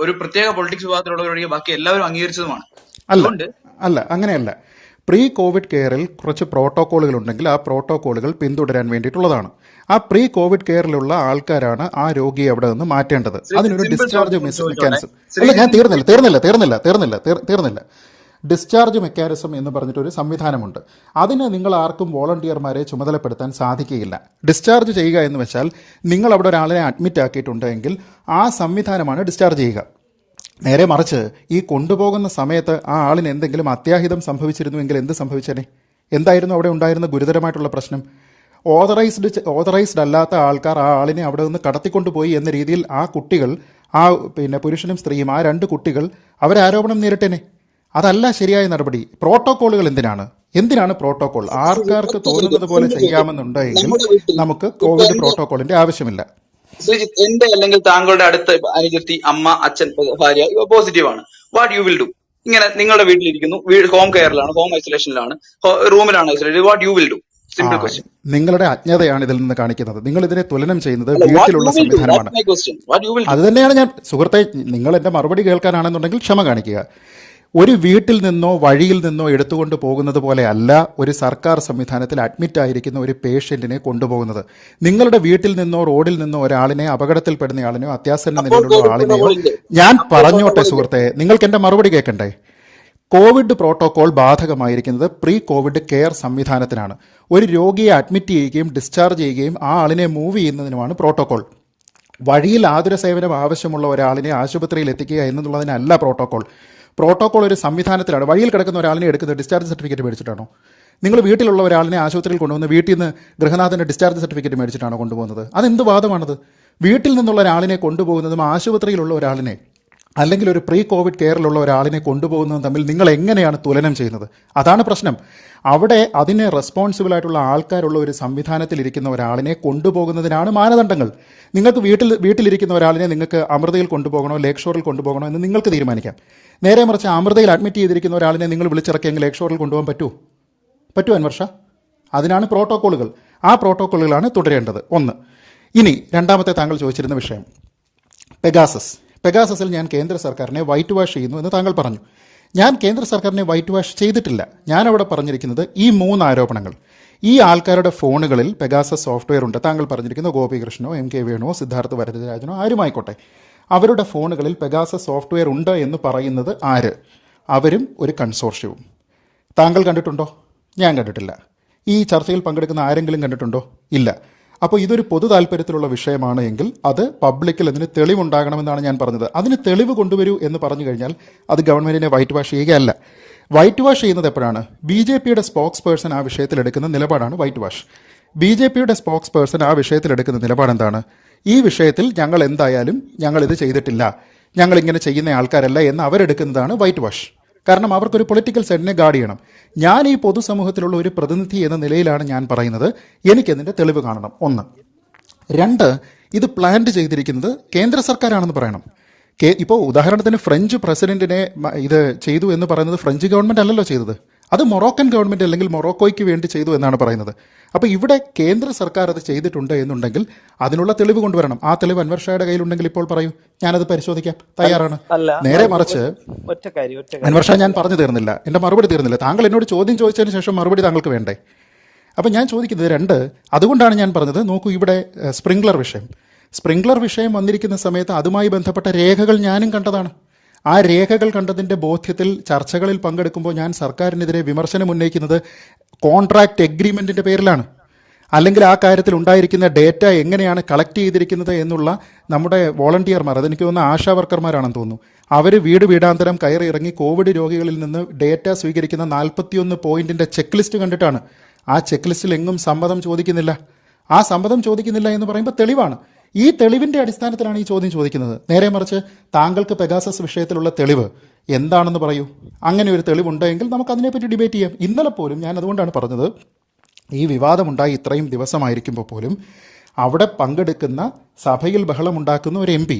ഒരു പ്രത്യേക പൊളിറ്റിക്സ് വിഭാഗത്തിലുള്ളവരൊഴികെ ബാക്കി എല്ലാവരും അംഗീകരിച്ചതുമാണ്. അല്ല, അങ്ങനെയല്ല. പ്രീ കോവിഡ് കെയറിൽ കുറച്ച് പ്രോട്ടോക്കോളുകൾ ഉണ്ടെങ്കിൽ ആ പ്രോട്ടോക്കോളുകൾ പിന്തുടരാൻ വേണ്ടിയിട്ടുള്ളതാണ്. ആ പ്രീ കോവിഡ് കെയറിലുള്ള ആൾക്കാരാണ് ആ രോഗിയെ അവിടെ നിന്ന് മാറ്റേണ്ടത്. അതിനൊരു ഡിസ്ചാർജ് മെക്കാനിസം. അല്ല, ഞാൻ തീർന്നില്ല. ഡിസ്ചാർജ് മെക്കാനിസം എന്ന് പറഞ്ഞിട്ടൊരു സംവിധാനമുണ്ട്. അതിന് നിങ്ങൾ ആർക്കും വോളണ്ടിയർമാരെ ചുമതലപ്പെടുത്താൻ സാധിക്കുകയില്ല. ഡിസ്ചാർജ് ചെയ്യുക എന്ന് വെച്ചാൽ നിങ്ങൾ അവിടെ ഒരാളെ അഡ്മിറ്റ് ആക്കിയിട്ടുണ്ടെങ്കിൽ ആ സംവിധാനമാണ് ഡിസ്ചാർജ് ചെയ്യുക. നേരെ മറിച്ച് ഈ കൊണ്ടുപോകുന്ന സമയത്ത് ആ ആളിന് എന്തെങ്കിലും അത്യാഹിതം സംഭവിച്ചിരുന്നുവെങ്കിൽ എന്ത് സംഭവിച്ചേനെ? എന്തായിരുന്നു അവിടെ ഉണ്ടായിരുന്ന ഗുരുതരമായിട്ടുള്ള പ്രശ്നം? ഓതറൈസ്ഡ് അല്ലാത്ത ആൾക്കാർ ആ ആളിനെ അവിടെ നിന്ന് കടത്തിക്കൊണ്ടുപോയി എന്ന രീതിയിൽ ആ കുട്ടികൾ, ആ പുരുഷനും സ്ത്രീയും, ആ രണ്ട് കുട്ടികൾ അവരാരോപണം നേരിട്ടേനെ. അതല്ല ശരിയായ നടപടി. പ്രോട്ടോക്കോളുകൾ എന്തിനാണ് പ്രോട്ടോകോൾ? ആർക്കാർക്ക് തോന്നുന്നത് പോലെ ചെയ്യാമെന്നുണ്ടെങ്കിൽ നമുക്ക് കോവിഡ് പ്രോട്ടോക്കോളിന്റെ ആവശ്യമില്ല. ശ്രീജിത്ത്, എന്റെ അല്ലെങ്കിൽ താങ്കളുടെ അടുത്ത അനുജത്തി, അമ്മ, അച്ഛൻ, ഭാര്യ പോസിറ്റീവ് ആണ്. What you will do? ഇങ്ങനെ നിങ്ങളുടെ വീട്ടിലിരിക്കുന്നു, ഹോം കെയറിലാണ്, ഹോം ഐസൊലേഷനിലാണ്, റൂമിലാണ് isolate. What you will do? ആ സിമ്പിൾ ക്വസ്റ്റ്യൻ. നിങ്ങളുടെ അജ്ഞതയാണ് ഇതിൽ നിന്ന് കാണിക്കുന്നത്. നിങ്ങൾ ഇതിനെ തുലനം ചെയ്യുന്നത് അല്ല, വാട്ട് വീട്ടിലുള്ള യു വിൽ ഡു? സംവിധാനമാണ്. That's my question. What you will do? അത് തന്നെയാണ് ഞാൻ, സുഹൃത്തെ, നിങ്ങൾ എൻ്റെ മറുപടി കേൾക്കാനാണെന്നുണ്ടെങ്കിൽ ക്ഷമ കാണിക്കുക. ഒരു വീട്ടിൽ നിന്നോ വഴിയിൽ നിന്നോ എടുത്തുകൊണ്ട് പോകുന്നത് പോലെ അല്ല ഒരു സർക്കാർ സംവിധാനത്തിൽ അഡ്മിറ്റ് ആയിരിക്കുന്ന ഒരു പേഷ്യന്റിനെ കൊണ്ടുപോകുന്നത്. നിങ്ങളുടെ വീട്ടിൽ നിന്നോ റോഡിൽ നിന്നോ ഒരാളിനെ, അപകടത്തിൽപ്പെടുന്നയാളിനെയോ അത്യാസന്ന അപ്പോൾ നിലയിലുള്ള കോവിഡ് ആളിനെയോ, പ്രോട്ടോകോൾ ഇല്ലേ? ഞാൻ അപ്പോൾ പറഞ്ഞോട്ടെ പ്രോട്ടോകോൾ ഇല്ലേ? സുഹൃത്തെ, നിങ്ങൾക്ക് എൻ്റെ മറുപടി കേൾക്കണ്ടേ? കോവിഡ് പ്രോട്ടോകോൾ ബാധകമായിരിക്കുന്നത് പ്രീ കോവിഡ് കെയർ സംവിധാനത്തിനാണ്. ഒരു രോഗിയെ അഡ്മിറ്റ് ചെയ്യുകയും ഡിസ്ചാർജ് ചെയ്യുകയും ആ ആളിനെ മൂവ് ചെയ്യുന്നതിനുമാണ് പ്രോട്ടോകോൾ. വഴിയിൽ ആതുര സേവനം ആവശ്യമുള്ള ഒരാളിനെ ആശുപത്രിയിൽ എത്തിക്കുക എന്നുള്ളതിനല്ല പ്രോട്ടോകോൾ. പ്രോട്ടോകോൾ ഒരു സംവിധാനത്തിലാണ്. വഴിയിൽ കിടക്കുന്ന ഒരാളിനെ എടുക്കുന്നത് ഡിസ്ചാർജ് സർട്ടിഫിക്കറ്റ് മേടിച്ചിട്ടാണോ? നിങ്ങൾ വീട്ടിലുള്ള ഒരാളിനെ ആശുപത്രിയിൽ കൊണ്ടുവന്ന് വീട്ടിൽ നിന്ന് ഗൃഹനാഥൻ്റെ ഡിസ്ചാർജ് സർട്ടിഫിക്കറ്റ് മേടിച്ചിട്ടാണോ കൊണ്ടുപോകുന്നത്? അതെന്ത് വാദമാണത്? വീട്ടിൽ നിന്നുള്ള ഒരാളിനെ കൊണ്ടുപോകുന്നതും ആശുപത്രിയിലുള്ള ഒരാളിനെ, അല്ലെങ്കിൽ ഒരു പ്രീ കോവിഡ് കെയറിലുള്ള ഒരാളിനെ കൊണ്ടുപോകുന്നതും തമ്മിൽ നിങ്ങൾ എങ്ങനെയാണ് തുലനം ചെയ്യുന്നത്? അതാണ് പ്രശ്നം. അവിടെ അതിന് റെസ്പോൺസിബിൾ ആയിട്ടുള്ള ആൾക്കാരുള്ള ഒരു സംവിധാനത്തിൽ ഇരിക്കുന്ന ഒരാളിനെ കൊണ്ടുപോകുന്നതിനാണ് മാനദണ്ഡങ്ങൾ. നിങ്ങൾക്ക് വീട്ടിലിരിക്കുന്ന ഒരാളിനെ നിങ്ങൾക്ക് അമൃതയിൽ കൊണ്ടുപോകണോ ലേക്ക് ഷോറിൽ കൊണ്ടുപോകണോ എന്ന് നിങ്ങൾക്ക് തീരുമാനിക്കാം. നേരെ മറിച്ച് അമൃതയിൽ അഡ്മിറ്റ് ചെയ്തിരിക്കുന്ന ഒരാളിനെ നിങ്ങൾ വിളിച്ചിറക്കിയെങ്കിൽ ലേക്ക് ഷോറിൽ കൊണ്ടുപോകാൻ പറ്റുമോ അൻവർഷ? അതിനാണ് പ്രോട്ടോക്കോളുകൾ. ആ പ്രോട്ടോക്കോളുകളാണ് തുടരേണ്ടത്. ഒന്ന്. ഇനി രണ്ടാമത്തെ താങ്കൾ ചോദിച്ചിരുന്ന വിഷയം പെഗാസസിൽ ഞാൻ കേന്ദ്ര സർക്കാരിനെ വൈറ്റ് വാഷ് ചെയ്യുന്നു എന്ന് താങ്കൾ പറഞ്ഞു. ഞാൻ കേന്ദ്ര സർക്കാരിനെ വൈറ്റ് വാഷ് ചെയ്തിട്ടില്ല. ഞാനവിടെ പറഞ്ഞിരിക്കുന്നത് ഈ 3 ആരോപണങ്ങൾ. ഈ ആൾക്കാരുടെ ഫോണുകളിൽ പെഗാസസ് സോഫ്റ്റ്വെയർ ഉണ്ട്. താങ്കൾ പറഞ്ഞിരിക്കുന്ന ഗോപികൃഷ്ണനോ എം കെ വേണുവോ സിദ്ധാർത്ഥ് വരദരാജനോ ആരുമായിക്കോട്ടെ, അവരുടെ ഫോണുകളിൽ പെഗാസസ് സോഫ്റ്റ്വെയർ ഉണ്ട് എന്ന് പറയുന്നത് ആര്? അവരും ഒരു കൺസോർഷ്യവും. താങ്കൾ കണ്ടിട്ടുണ്ടോ? ഞാൻ കണ്ടിട്ടില്ല. ഈ ചർച്ചയിൽ പങ്കെടുക്കുന്ന ആരെങ്കിലും കണ്ടിട്ടുണ്ടോ? ഇല്ല. അപ്പോൾ ഇതൊരു പൊതു താല്പര്യത്തിലുള്ള വിഷയമാണ് എങ്കിൽ അത് പബ്ലിക്കിൽ അതിന് തെളിവുണ്ടാകണമെന്നാണ് ഞാൻ പറഞ്ഞത്. അതിന് തെളിവ് കൊണ്ടുവരൂ എന്ന് പറഞ്ഞു കഴിഞ്ഞാൽ അത് ഗവൺമെന്റിനെ വൈറ്റ് വാഷ് ചെയ്യുകയല്ല. വൈറ്റ് വാഷ് ചെയ്യുന്നത് എപ്പോഴാണ്? BJPയുടെ സ്പോക്സ് പേഴ്സൺ ആ വിഷയത്തിൽ എടുക്കുന്ന നിലപാടാണ് വൈറ്റ് വാഷ്. BJPയുടെ സ്പോക്സ് പേഴ്സൺ ആ വിഷയത്തിൽ എടുക്കുന്ന നിലപാട് എന്താണ്? ഈ വിഷയത്തിൽ ഞങ്ങളിത് ചെയ്തിട്ടില്ല, ഞങ്ങളിങ്ങനെ ചെയ്യുന്ന ആൾക്കാരല്ല എന്ന് അവരെടുക്കുന്നതാണ് വൈറ്റ് വാഷ്. കാരണം അവർക്കൊരു പൊളിറ്റിക്കൽ സെറ്റിനെ ഗാർഡ് ചെയ്യണം. ഞാൻ ഈ പൊതുസമൂഹത്തിലുള്ള ഒരു പ്രതിനിധി എന്ന നിലയിലാണ് ഞാൻ പറയുന്നത്, എനിക്കതിൻ്റെ തെളിവ് കാണണം. ഒന്ന്. രണ്ട്, ഇത് പ്ലാൻ ചെയ്തിരിക്കുന്നത് കേന്ദ്ര സർക്കാരാണെന്ന് പറയണം. ഇപ്പോൾ ഉദാഹരണത്തിന് ഫ്രഞ്ച് പ്രസിഡന്റിനെ ഇത് ചെയ്തു എന്ന് പറയുന്നത് ഫ്രഞ്ച് ഗവൺമെന്റ് അല്ലല്ലോ ചെയ്തത്, അത് മൊറോക്കൻ ഗവൺമെന്റ് അല്ലെങ്കിൽ മൊറോക്കോയ്ക്ക് വേണ്ടി ചെയ്തു എന്നാണ് പറയുന്നത്. അപ്പോൾ ഇവിടെ കേന്ദ്ര സർക്കാർ അത് ചെയ്തിട്ടുണ്ട് എന്നുണ്ടെങ്കിൽ അതിനുള്ള തെളിവ് കൊണ്ടുവരണം. ആ തെളിവ് അൻവർ ഷായുടെ കയ്യിലുണ്ടെങ്കിൽ ഇപ്പോൾ പറയൂ, ഞാനത് പരിശോധിക്കാൻ തയ്യാറാണ്. നേരെ മറിച്ച് അൻവർ ഷാ, ഞാൻ പറഞ്ഞു തീർന്നില്ല, എൻ്റെ മറുപടി തീർന്നില്ല. താങ്കൾ എന്നോട് ചോദ്യം ചോദിച്ചതിന് ശേഷം മറുപടി താങ്കൾക്ക് വേണ്ടേ? അപ്പം ഞാൻ ചോദിക്കുന്നത് രണ്ട്. അതുകൊണ്ടാണ് ഞാൻ പറഞ്ഞത്, നോക്കൂ, ഇവിടെ സ്പ്രിംഗ്ലർ വിഷയം വന്നിരിക്കുന്ന സമയത്ത് അതുമായി ബന്ധപ്പെട്ട രേഖകൾ ഞാനും കണ്ടതാണ്. ആ രേഖകൾ കണ്ടതിൻ്റെ ബോധ്യത്തിൽ ചർച്ചകളിൽ പങ്കെടുക്കുമ്പോൾ ഞാൻ സർക്കാരിനെതിരെ വിമർശനം ഉന്നയിക്കുന്നത് കോൺട്രാക്ട് എഗ്രിമെൻറ്റിൻ്റെ പേരിലാണ്. അല്ലെങ്കിൽ ആ കാര്യത്തിൽ ഉണ്ടായിരിക്കുന്ന ഡേറ്റ എങ്ങനെയാണ് കളക്ട് ചെയ്തിരിക്കുന്നത് എന്നുള്ള നമ്മുടെ വോളണ്ടിയർമാർ, അതെനിക്ക് തോന്നുന്ന ആശാ വർക്കർമാരാണെന്ന് തോന്നുന്നു, അവർ വീടാന്തരം കയറി ഇറങ്ങി കോവിഡ് രോഗികളിൽ നിന്ന് ഡേറ്റ സ്വീകരിക്കുന്ന 41 പോയിന്റിൻ്റെ ചെക്ക് ലിസ്റ്റ് കണ്ടിട്ടാണ്. ആ ചെക്ക് ലിസ്റ്റിൽ എങ്ങും സമ്മതം ചോദിക്കുന്നില്ല. ആ സമ്മതം ചോദിക്കുന്നില്ല എന്ന് പറയുമ്പോൾ തെളിവാണ്. ഈ തെളിവിൻ്റെ അടിസ്ഥാനത്തിലാണ് ഈ ചോദ്യം ചോദിക്കുന്നത്. നേരെ മറിച്ച് താങ്കൾക്ക് പെഗാസസ് വിഷയത്തിലുള്ള തെളിവ് എന്താണെന്ന് പറയൂ. അങ്ങനെ ഒരു തെളിവുണ്ടെങ്കിൽ നമുക്ക് അതിനെപ്പറ്റി ഡിബേറ്റ് ചെയ്യാം. ഇന്നലെ പോലും ഞാൻ അതുകൊണ്ടാണ് പറഞ്ഞത്, ഈ വിവാദമുണ്ടായി ഇത്രയും ദിവസമായിരിക്കുമ്പോൾ പോലും അവിടെ പങ്കെടുക്കുന്ന സഭയിൽ ബഹളമുണ്ടാക്കുന്ന ഒരു MP,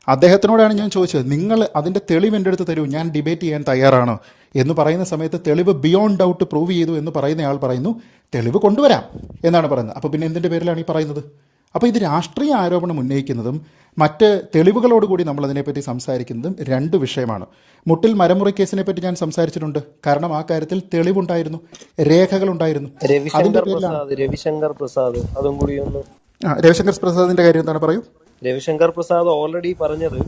അദ്ദേഹത്തിനോടാണ് ഞാൻ ചോദിച്ചത്, നിങ്ങൾ അതിൻ്റെ തെളിവ് എൻ്റെ അടുത്ത് തരൂ, ഞാൻ ഡിബേറ്റ് ചെയ്യാൻ തയ്യാറാണ് എന്ന് പറയുന്ന സമയത്ത് തെളിവ് ബിയോണ്ട് ഡൗട്ട് പ്രൂവ് ചെയ്തു എന്ന് പറയുന്നയാൾ പറയുന്നു തെളിവ് കൊണ്ടുവരാം എന്നാണ് പറയുന്നത്. അപ്പോൾ പിന്നെ എന്തിൻ്റെ പേരിലാണ് ഈ പറയുന്നത്? അപ്പോൾ ഇത് രാഷ്ട്രീയ ആരോപണം ഉന്നയിക്കുന്നതും മറ്റ് തെളിവുകളോടുകൂടി നമ്മൾ അതിനെപ്പറ്റി സംസാരിക്കുന്നതും രണ്ട് വിഷയമാണ്. മുട്ടിൽ മരമുറി കേസിനെ പറ്റി ഞാൻ സംസാരിച്ചിട്ടുണ്ട്. കാരണം ആ കാര്യത്തിൽ തെളിവുണ്ടായിരുന്നു, രേഖകളുണ്ടായിരുന്നു. രവിശങ്കർ പ്രസാദ് അതും കൂടി ഒന്ന്. രവിശങ്കർ പ്രസാദിന്റെ കാര്യം എന്താണ്, പറയൂ. രവിശങ്കർ പ്രസാദ് ഓൾറെഡി പറഞ്ഞത്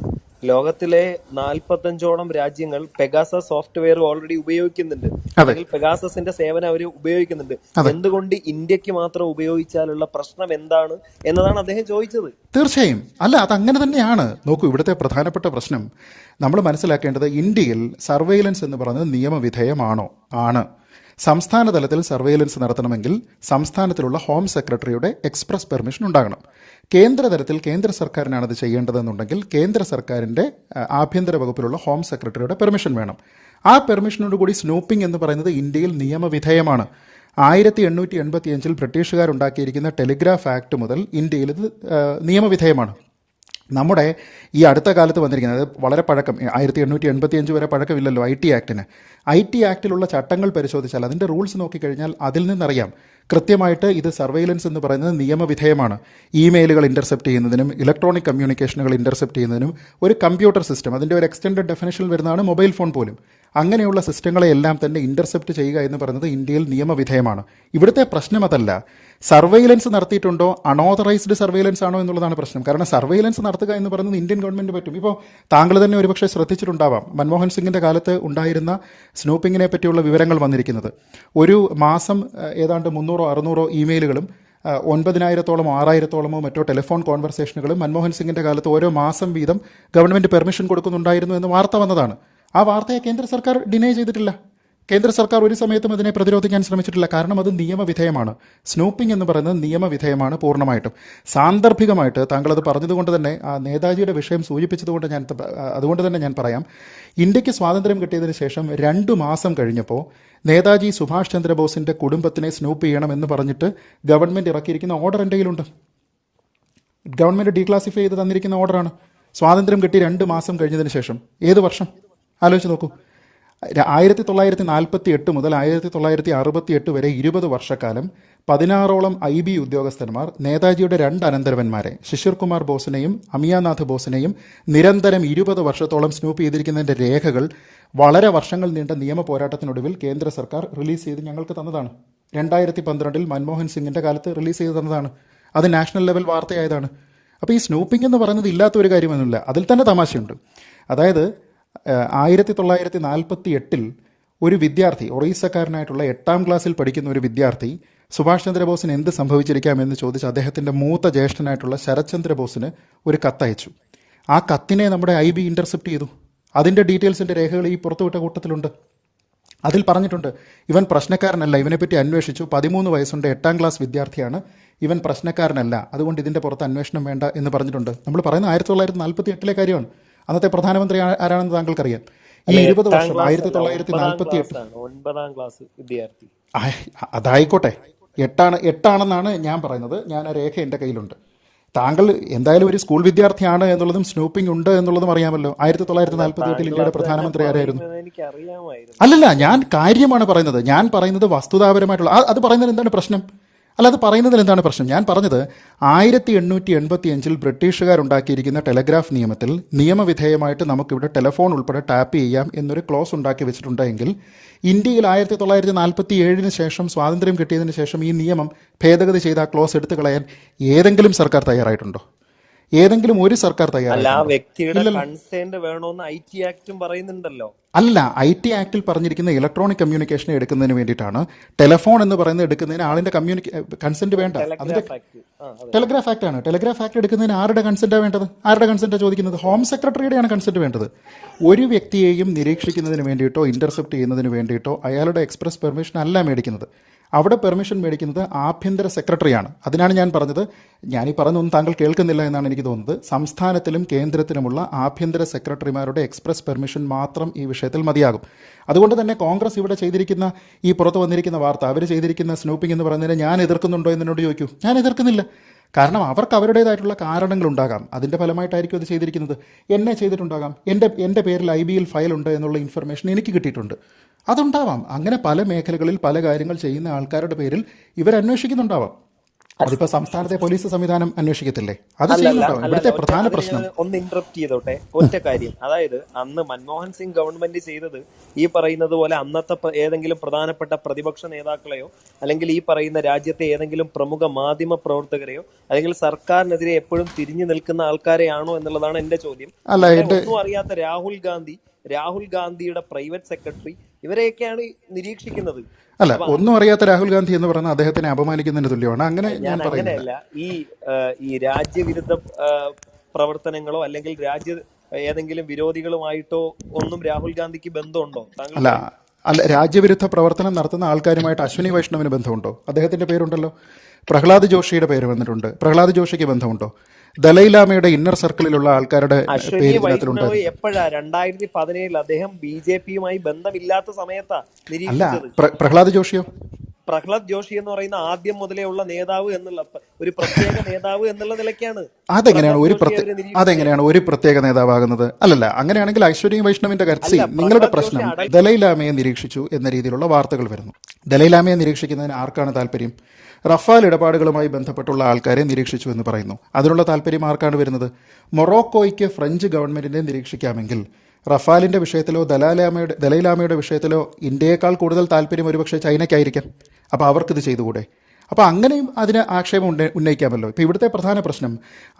ലോകത്തിലെ 45ഓളം രാജ്യങ്ങൾ പെഗാസസ് സോഫ്റ്റ്വെയർ ഓൾറെഡി ഉപയോഗിക്കുന്നുണ്ട്, അല്ലെങ്കിൽ പെഗാസസിന്റെ സേവനം അവർ ഉപയോഗിക്കുന്നുണ്ട്. എന്തുകൊണ്ട് ഇന്ത്യക്ക് മാത്രം ഉപയോഗിച്ചാലുള്ള പ്രശ്നം എന്താണ് എന്നതാണ് അദ്ദേഹം ചോദിച്ചത്. തീർച്ചയായും അല്ല, അത് അങ്ങനെ തന്നെയാണ്. നോക്കൂ, ഇവിടുത്തെ പ്രധാനപ്പെട്ട പ്രശ്നം നമ്മൾ മനസ്സിലാക്കേണ്ടത്, ഇന്ത്യയിൽ സർവെയിലൻസ് എന്ന് പറയുന്നത് നിയമവിധേയമാണോ? ആണ്. സംസ്ഥാന തലത്തിൽ സർവൈലൻസ് നടത്തണമെങ്കിൽ സംസ്ഥാനത്തിലുള്ള ഹോം സെക്രട്ടറിയുടെ എക്സ്പ്രസ് പെർമിഷൻ ഉണ്ടാകണം. കേന്ദ്ര തലത്തിൽ കേന്ദ്ര സർക്കാരിനാണ് അത് ചെയ്യേണ്ടതെന്നുണ്ടെങ്കിൽ കേന്ദ്ര സർക്കാരിൻ്റെ ആഭ്യന്തര വകുപ്പിലുള്ള ഹോം സെക്രട്ടറിയുടെ പെർമിഷൻ വേണം. ആ പെർമിഷനോട് കൂടി സ്നൂപ്പിംഗ് എന്ന് പറയുന്നത് ഇന്ത്യയിൽ നിയമവിധേയമാണ്. 1885 ബ്രിട്ടീഷുകാരുണ്ടാക്കിയിരിക്കുന്ന ടെലിഗ്രാഫ് ആക്ട് മുതൽ ഇന്ത്യയിൽ ഇത് നിയമവിധേയമാണ്. നമ്മുടെ ഈ അടുത്ത കാലത്ത് വന്നിരിക്കുന്നത് വളരെ പഴക്കം 1885 വരെ പഴക്കമില്ലല്ലോ IT ആക്ടിന്. IT ആക്ടിലുള്ള ചട്ടങ്ങൾ പരിശോധിച്ചാൽ അതിൻ്റെ റൂൾസ് നോക്കിക്കഴിഞ്ഞാൽ അതിൽ നിന്നറിയാം കൃത്യമായിട്ട് ഇത് സർവൈലൻസ് എന്ന് പറയുന്നത് നിയമവിധേയമാണ്. ഇമെയിലുകൾ ഇൻ്റർസെപ്റ്റ് ചെയ്യുന്നതിനും ഇലക്ട്രോണിക് കമ്മ്യൂണിക്കേഷനുകൾ ഇൻ്റർസെപ്റ്റ് ചെയ്യുന്നതിനും ഒരു കമ്പ്യൂട്ടർ സിസ്റ്റം, അതിൻ്റെ ഒരു എക്സ്റ്റൻഡഡ് ഡെഫിനേഷനിൽ വരുന്നതാണ് മൊബൈൽ ഫോൺ പോലും. അങ്ങനെയുള്ള സിസ്റ്റങ്ങളെയെല്ലാം തന്നെ ഇൻ്റർസെപ്റ്റ് ചെയ്യുക എന്ന് പറയുന്നത് ഇന്ത്യയിൽ നിയമവിധേയമാണ്. ഇവിടുത്തെ പ്രശ്നം അതല്ല സർവൈലൻസ് നടത്തിയിട്ടുണ്ടോ അൺഓതറൈസ്ഡ് സർവൈലൻസ് ആണോ എന്നുള്ളതാണ് പ്രശ്നം. കാരണം സർവൈലൻസ് നടത്തുക എന്ന് പറയുന്നത് ഇന്ത്യൻ ഗവൺമെൻറ് പറ്റും. ഇപ്പോൾ താങ്കൾ തന്നെ ഒരുപക്ഷെ ശ്രദ്ധിച്ചിട്ടുണ്ടാവാം, മൻമോഹൻ സിംഗിൻ്റെ കാലത്ത് ഉണ്ടായിരുന്ന സ്നൂപ്പിങ്ങിനെ പറ്റിയുള്ള വിവരങ്ങൾ വന്നിരിക്കുന്നത്. ഒരു മാസം ഏതാണ്ട് 300-600 ഇമെയിലുകളും 9,000-ഓളമോ 6,000-ഓളമോ മറ്റോ ടെലിഫോൺ കോൺവെർസേഷനുകളും മൻമോഹൻ സിംഗിൻ്റെ കാലത്ത് ഓരോ മാസം വീതം ഗവൺമെൻറ് പെർമിഷൻ കൊടുക്കുന്നുണ്ടായിരുന്നു എന്ന് വാർത്ത വന്നതാണ്. ആ വാർത്തയെ കേന്ദ്ര സർക്കാർ ഡിനൈ ചെയ്തിട്ടില്ല. കേന്ദ്ര സർക്കാർ ഒരു സമയത്തും അതിനെ പ്രതിരോധിക്കാൻ ശ്രമിച്ചിട്ടില്ല. കാരണം അത് നിയമവിധേയമാണ്. സ്നൂപ്പിംഗ് എന്ന് പറയുന്നത് നിയമവിധേയമാണ് പൂർണ്ണമായിട്ടും. സാന്ദർഭികമായിട്ട് താങ്കളത് പറഞ്ഞതുകൊണ്ട് തന്നെ ആ നേതാജിയുടെ വിഷയം സൂചിപ്പിച്ചതുകൊണ്ട് അതുകൊണ്ട് തന്നെ ഞാൻ പറയാം, ഇന്ത്യക്ക് സ്വാതന്ത്ര്യം കിട്ടിയതിന് ശേഷം 2 മാസം കഴിഞ്ഞപ്പോൾ നേതാജി സുഭാഷ് ചന്ദ്രബോസിൻ്റെ കുടുംബത്തിനെ സ്നൂപ്പ് ചെയ്യണമെന്ന് പറഞ്ഞിട്ട് ഗവൺമെൻറ് ഇറക്കിയിരിക്കുന്ന ഓർഡർ എൻ്റെ കയ്യിലുണ്ട്. ഗവൺമെൻറ് ഡീക്ലാസിഫൈ ചെയ്ത് തന്നിരിക്കുന്ന ഓർഡറാണ്. സ്വാതന്ത്ര്യം കിട്ടി 2 മാസം കഴിഞ്ഞതിന് ശേഷം. ഏത് വർഷം ആലോചിച്ച് നോക്കൂ. 1948 മുതൽ 1968 വരെ 20 വർഷക്കാലം 16ഓളം IB ഉദ്യോഗസ്ഥന്മാർ നേതാജിയുടെ 2 അനന്തരവന്മാരെ ശിശിർ കുമാർ ബോസിനെയും അമിയാനാഥ് ബോസിനെയും നിരന്തരം 20 വർഷത്തോളം സ്നൂപ്പ് ചെയ്തിരിക്കുന്നതിൻ്റെ രേഖകൾ വളരെ വർഷങ്ങൾ നീണ്ട നിയമ പോരാട്ടത്തിനൊടുവിൽ കേന്ദ്ര സർക്കാർ റിലീസ് ചെയ്ത് ഞങ്ങൾക്ക് തന്നതാണ്. 2012 മൻമോഹൻ സിംഗിൻ്റെ കാലത്ത് റിലീസ് ചെയ്ത് തന്നതാണ്. അത് നാഷണൽ ലെവൽ വാർത്തയായതാണ്. അപ്പോൾ ഈ സ്നൂപ്പിംഗ് എന്ന് പറയുന്നത് ഇല്ലാത്ത ഒരു കാര്യമൊന്നുമില്ല. അതിൽ തന്നെ തമാശയുണ്ട്. അതായത് 1948 ഒരു വിദ്യാർത്ഥി, ഒറീസക്കാരനായിട്ടുള്ള 8ാം ക്ലാസ്സിൽ പഠിക്കുന്ന ഒരു വിദ്യാർത്ഥി സുഭാഷ് ചന്ദ്രബോസിന് എന്ത് സംഭവിച്ചിരിക്കാമെന്ന് ചോദിച്ച് അദ്ദേഹത്തിൻ്റെ മൂത്ത ജ്യേഷ്ഠനായിട്ടുള്ള ശരത് ചന്ദ്രബോസിന് ഒരു കത്തയച്ചു. ആ കത്തിനെ നമ്മുടെ IB ഇൻ്റർസെപ്റ്റ് ചെയ്തു. അതിൻ്റെ ഡീറ്റെയിൽസിൻ്റെ രേഖകൾ ഈ പുറത്തുവിട്ട കൂട്ടത്തിലുണ്ട്. അതിൽ പറഞ്ഞിട്ടുണ്ട് ഇവൻ പ്രശ്നക്കാരനല്ല, ഇവനെപ്പറ്റി അന്വേഷിച്ചു, 13 വയസ്സുണ്ട്, 8ാം ക്ലാസ് വിദ്യാർത്ഥിയാണ്, ഇവൻ പ്രശ്നക്കാരനല്ല, അതുകൊണ്ട് ഇതിൻ്റെ പുറത്ത് അന്വേഷണം വേണ്ട എന്ന് പറഞ്ഞിട്ടുണ്ട്. നമ്മൾ പറയുന്നത് 1948 കാര്യമാണ്. അന്നത്തെ പ്രധാനമന്ത്രി ആരാണെന്ന് താങ്കൾക്കറിയാം. ഈ 20 വർഷം 1948 9ാം ക്ലാസ് വിദ്യാർത്ഥി അതായിക്കോട്ടെ, 8ആണെന്നാണ് ഞാൻ പറയുന്നത്. ഞാൻ ആ രേഖ എൻ്റെ കയ്യിലുണ്ട്. താങ്കൾ എന്തായാലും ഒരു സ്കൂൾ വിദ്യാർത്ഥിയാണ് എന്നുള്ളതും സ്നൂപ്പിംഗ് ഉണ്ട് എന്നുള്ളതും അറിയാമല്ലോ. 1948 ഇന്ത്യയുടെ പ്രധാനമന്ത്രി ആരായിരുന്നു? അല്ലല്ല, ഞാൻ കാര്യമാണ് പറയുന്നത്. ഞാൻ പറയുന്നത് വസ്തുതാപരമായിട്ടുള്ള അത് പറയുന്നതിൽ എന്താണ് പ്രശ്നം? അല്ല, അത് പറയുന്നതിൽ എന്താണ് പ്രശ്നം? ഞാൻ പറഞ്ഞത് 1885 ബ്രിട്ടീഷുകാരുണ്ടാക്കിയിരിക്കുന്ന ടെലഗ്രാഫ് നിയമത്തിൽ നിയമവിധേയമായിട്ട് നമുക്കിവിടെ ടെലിഫോൺ ഉൾപ്പെടെ ടാപ്പ് ചെയ്യാം എന്നൊരു ക്ലോസ് ഉണ്ടാക്കി വെച്ചിട്ടുണ്ടെങ്കിൽ ഇന്ത്യയിൽ 1947 ശേഷം സ്വാതന്ത്ര്യം കിട്ടിയതിന് ശേഷം ഈ നിയമം ഭേദഗതി ചെയ്ത് ആ ക്ലോസ് എടുത്തു കളയാൻ ഏതെങ്കിലും സർക്കാർ തയ്യാറായിട്ടുണ്ടോ? ഏതെങ്കിലും ഒരു സർക്കാർ തയ്യാറായിട്ടുണ്ടോ? IT ആക്ടും പറയുന്നുണ്ടല്ലോ. അല്ല, IT ആക്ടിൽ പറഞ്ഞിരിക്കുന്ന ഇലക്ട്രോണിക് കമ്മ്യൂണിക്കേഷൻ എടുക്കുന്നതിന് വേണ്ടിയിട്ടാണ്. ടെലിഫോൺ എന്ന് പറയുന്നത് എടുക്കുന്നതിന് ആളിന്റെ കൺസെന്റ് വേണ്ട. അതിന്റെ ടെലിഗ്രാഫ് ആക്ട് ആണ്. ടെലിഗ്രാഫ് ആക്ട് എടുക്കുന്നതിന് ആരുടെ കൺസെന്റാണ് വേണ്ടത്? ആരുടെ കൺസെന്റാണ് ചോദിക്കുന്നത്? ഹോം സെക്രട്ടറിയുടെയാണ് കൺസെന്റ് വേണ്ടത്. ഒരു വ്യക്തിയെയും നിരീക്ഷിക്കുന്നതിന് വേണ്ടിയിട്ടോ ഇന്റർസെപ്റ്റ് ചെയ്യുന്നതിന് വേണ്ടിയിട്ടോ അയാളുടെ എക്സ്പ്രസ് പെർമിഷൻ അല്ല മേടിക്കുന്നത്. അവിടെ പെർമിഷൻ മേടിക്കുന്നത് ആഭ്യന്തര സെക്രട്ടറിയാണ്. അതിനാണ് ഞാൻ പറഞ്ഞത്, ഞാനീ പറഞ്ഞൊന്നും താങ്കൾ കേൾക്കുന്നില്ല എന്നാണ് എനിക്ക് തോന്നുന്നത്. സംസ്ഥാനത്തിലും കേന്ദ്രത്തിലുമുള്ള ആഭ്യന്തര സെക്രട്ടറിമാരുടെ എക്സ്പ്രസ് പെർമിഷൻ മാത്രം ഈ വിഷയത്തിൽ മതിയാകും. അതുകൊണ്ട് തന്നെ കോൺഗ്രസ് ഇവിടെ ചെയ്തിരിക്കുന്ന ഈ പുറത്തു വന്നിരിക്കുന്ന വാർത്ത, അവർ ചെയ്തിരിക്കുന്ന സ്നൂപ്പിംഗ് എന്ന് പറയുന്നതിനെ ഞാൻ എതിർക്കുന്നുണ്ടോ എന്നോട് ചോദിക്കൂ. ഞാൻ എതിർക്കുന്നില്ല. കാരണം അവർക്ക് അവരുടേതായിട്ടുള്ള കാരണങ്ങളുണ്ടാകാം. അതിൻ്റെ ഫലമായിട്ടായിരിക്കും അത് ചെയ്തിരിക്കുന്നത്. എന്നെ ചെയ്തിട്ടുണ്ടാകാം. എൻ്റെ പേരിൽ IBയിൽ ഫയലുണ്ട് എന്നുള്ള ഇൻഫർമേഷൻ എനിക്ക് കിട്ടിയിട്ടുണ്ട്. അതുണ്ടാവാം. അങ്ങനെ പല മേഖലകളിൽ പല കാര്യങ്ങൾ ചെയ്യുന്ന ആൾക്കാരുടെ പേരിൽ ഇവർ അന്വേഷിക്കുന്നുണ്ടാവാം. അതിപ്പോൾ സംസ്ഥാനത്തെ പോലീസ് സംവിധാനം അന്വേഷിക്കത്തില്ലേ? അത് ചെയ്യുന്നുണ്ടാവും. ഇവിടുത്തെ പ്രധാന പ്രശ്നം ഒന്ന് ഇന്ററപ്റ്റ് ചെയ്തോട്ടെ, ഒറ്റ കാര്യം. അതായത് അന്ന് മൻമോഹൻ സിംഗ് ഗവൺമെന്റ് ചെയ്തത് ഈ പറയുന്നത് പോലെ അന്നത്തെ ഏതെങ്കിലും പ്രധാനപ്പെട്ട പ്രതിപക്ഷ നേതാക്കളെയോ അല്ലെങ്കിൽ ഈ പറയുന്ന രാജ്യത്തെ ഏതെങ്കിലും പ്രമുഖ മാധ്യമ പ്രവർത്തകരെയോ അല്ലെങ്കിൽ സർക്കാരിനെതിരെ എപ്പോഴും തിരിഞ്ഞു നിൽക്കുന്ന ആൾക്കാരെയാണോ എന്നുള്ളതാണ് എന്റെ ചോദ്യം. ഒന്നും അറിയാത്ത രാഹുൽ ഗാന്ധിയുടെ പ്രൈവറ്റ് സെക്രട്ടറി ഇവരെയൊക്കെയാണ് നിരീക്ഷിക്കുന്നത്. അല്ല, ഒന്നും അറിയാത്ത രാഹുൽ ഗാന്ധി എന്ന് പറഞ്ഞാൽ അദ്ദേഹത്തിനെ അപമാനിക്കുന്നതിന് തുല്യമാണ്. അങ്ങനെ ഞാൻ അങ്ങനെയല്ല. ഈ രാജ്യവിരുദ്ധ പ്രവർത്തനങ്ങളോ അല്ലെങ്കിൽ ഏതെങ്കിലും വിരോധികളുമായിട്ടോ ഒന്നും രാഹുൽ ഗാന്ധിക്ക് ബന്ധമുണ്ടോ? അല്ല, അല്ല, രാജ്യവിരുദ്ധ പ്രവർത്തനം നടത്തുന്ന ആൾക്കാരുമായിട്ട് അശ്വിനി വൈഷ്ണവിന് ബന്ധമുണ്ടോ? അദ്ദേഹത്തിന്റെ പേരുണ്ടല്ലോ. പ്രഹ്ലാദ് ജോഷിയുടെ പേര് വന്നിട്ടുണ്ട്. പ്രഹ്ലാദ് ജോഷിക്ക് ബന്ധമുണ്ടോ? ദലൈലാമയുടെ ഇന്നർ സർക്കിളിലുള്ള ആൾക്കാരുടെ അശ്വനി പേര് വൈഷ്ണവ് ഇതിനകത്തിലുണ്ടായിരുന്നു. എപ്പോഴാ? 2017 അദ്ദേഹം BJP-യുമായി ബന്ധമില്ലാത്ത സമയത്താ അല്ല, നിരീക്ഷിച്ചത്. പ്രഹ്ലാദ് ജോഷിയോ? പ്രഹ്ലാദ് ജോഷി എന്ന് പറയുന്ന ആദ്യം മുതലേ ഉള്ള നേതാവ് എന്നുള്ള ഒരു പ്രത്യേക നേതാവ് എന്നുള്ള നിലയ്ക്കാണ് അതെങ്ങനെയാണ് പ്രഹ്ലാദ് ജോഷി അവര് നിരീക്ഷിച്ചത്. ഒരു പ്രത്യേക നേതാവാകുന്നത്? അല്ലല്ല, അങ്ങനെയാണെങ്കിൽ ഐശ്വര്യ വൈഷ്ണവിന്റെ അല്ല, സി നിങ്ങളുടെ പ്രഹ്ലാദ് ജോഷി പ്രശ്നം ദലൈലാമയെ നിരീക്ഷിച്ചു എന്ന രീതിയിലുള്ള വാർത്തകൾ വരുന്നു. ദലൈലാമയെ നിരീക്ഷിക്കുന്നതിന് ആർക്കാണ് താല്പര്യം? റഫാൽ ഇടപാടുകളുമായി ബന്ധപ്പെട്ടുള്ള ആൾക്കാരെ നിരീക്ഷിച്ചു എന്ന് പറയുന്നു. അതിനുള്ള താല്പര്യം ആർക്കാണ് വരുന്നത്? മൊറോക്കോയ്ക്ക് ഫ്രഞ്ച് ഗവൺമെന്റിനെ നിരീക്ഷിക്കാമെങ്കിൽ റഫാലിന്റെ വിഷയത്തിലോ ദലൈലാമയുടെ വിഷയത്തിലോ ഇന്ത്യയേക്കാൾ കൂടുതൽ താല്പര്യം ഒരുപക്ഷെ ചൈനയ്ക്കായിരിക്കാം. അപ്പോൾ അവർക്കിത് ചെയ്തുകൂടെ? അപ്പോൾ അങ്ങനെയും അതിന് ആക്ഷേപം ഉന്നയിക്കാമല്ലോ. ഇപ്പോൾ ഇവിടുത്തെ പ്രധാന പ്രശ്നം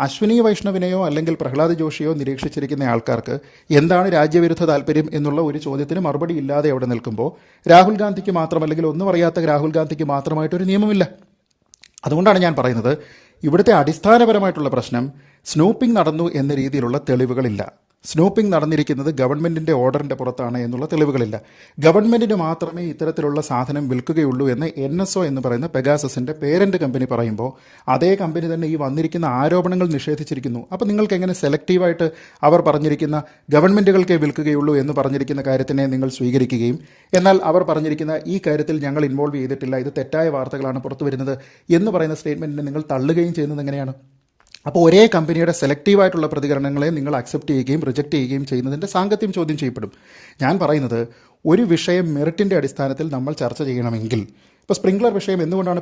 അശ്വിനി വൈഷ്ണവിനെയോ അല്ലെങ്കിൽ പ്രഹ്ലാദ് ജോഷിയോ നിരീക്ഷിച്ചിരിക്കുന്ന ആൾക്കാർക്ക് എന്താണ് രാജ്യവിരുദ്ധ താല്പര്യം എന്നുള്ള ഒരു ചോദ്യത്തിന് മറുപടി ഇല്ലാതെ അവിടെ നിൽക്കുമ്പോൾ രാഹുൽ ഗാന്ധിക്ക് മാത്രം, അല്ലെങ്കിൽ ഒന്നും അറിയാത്ത രാഹുൽ ഗാന്ധിക്ക് മാത്രമായിട്ടൊരു നിയമമില്ല. അതുകൊണ്ടാണ് ഞാൻ പറയുന്നത് ഇവിടുത്തെ അടിസ്ഥാനപരമായിട്ടുള്ള പ്രശ്നം സ്നൂപ്പിംഗ് നടന്നു എന്ന രീതിയിലുള്ള തെളിവുകളില്ല. സ്നൂപ്പിംഗ് നടന്നിരിക്കുന്നത് ഗവൺമെന്റിന്റെ ഓർഡറിന്റെ പുറത്താണ് എന്നുള്ള തെളിവുകളില്ല. ഗവൺമെന്റിന് മാത്രമേ ഇത്തരത്തിലുള്ള സാധനം വിൽക്കുകയുള്ളൂ എന്ന് NSO എന്ന് പറയുന്ന പെഗാസസിന്റെ പേരന്റ് കമ്പനി പറയുമ്പോൾ അതേ കമ്പനി തന്നെ ഈ വന്നിരിക്കുന്ന ആരോപണങ്ങൾ നിഷേധിച്ചിരിക്കുന്നു. അപ്പോൾ നിങ്ങൾക്ക് എങ്ങനെ സെലക്റ്റീവായിട്ട് അവർ പറഞ്ഞിരിക്കുന്ന ഗവൺമെന്റുകൾക്കേ വിൽക്കുകയുള്ളൂ എന്ന് പറഞ്ഞിരിക്കുന്ന കാര്യത്തിനെ നിങ്ങൾ സ്വീകരിക്കുകയും എന്നാൽ അവർ പറഞ്ഞിരിക്കുന്ന ഈ കാര്യത്തിൽ ഞങ്ങൾ ഇൻവോൾവ് ചെയ്തിട്ടില്ല, ഇത് തെറ്റായ വാർത്തകളാണ് പുറത്തു വരുന്നത് എന്ന് പറയുന്ന സ്റ്റേറ്റ്മെന്റിനെ നിങ്ങൾ തള്ളുകയും ചെയ്യുന്നത് എങ്ങനെയാണ്? അപ്പോൾ ഒരേ കമ്പനിയുടെ സെലക്റ്റീവായിട്ടുള്ള പ്രതികരണങ്ങളെ നിങ്ങൾ അക്സെപ്റ്റ് ചെയ്യുകയും റിജക്റ്റ് ചെയ്യുകയും ചെയ്യുന്നതിൻ്റെ സാങ്കത്യം ചോദ്യം ചെയ്യപ്പെടും. ഞാൻ പറയുന്നത് ഒരു വിഷയം മെറിറ്റിൻ്റെ അടിസ്ഥാനത്തിൽ നമ്മൾ ചർച്ച ചെയ്യണമെങ്കിൽ, ഇപ്പോൾ സ്പ്രിംഗ്ലർ വിഷയം എന്തുകൊണ്ടാണ്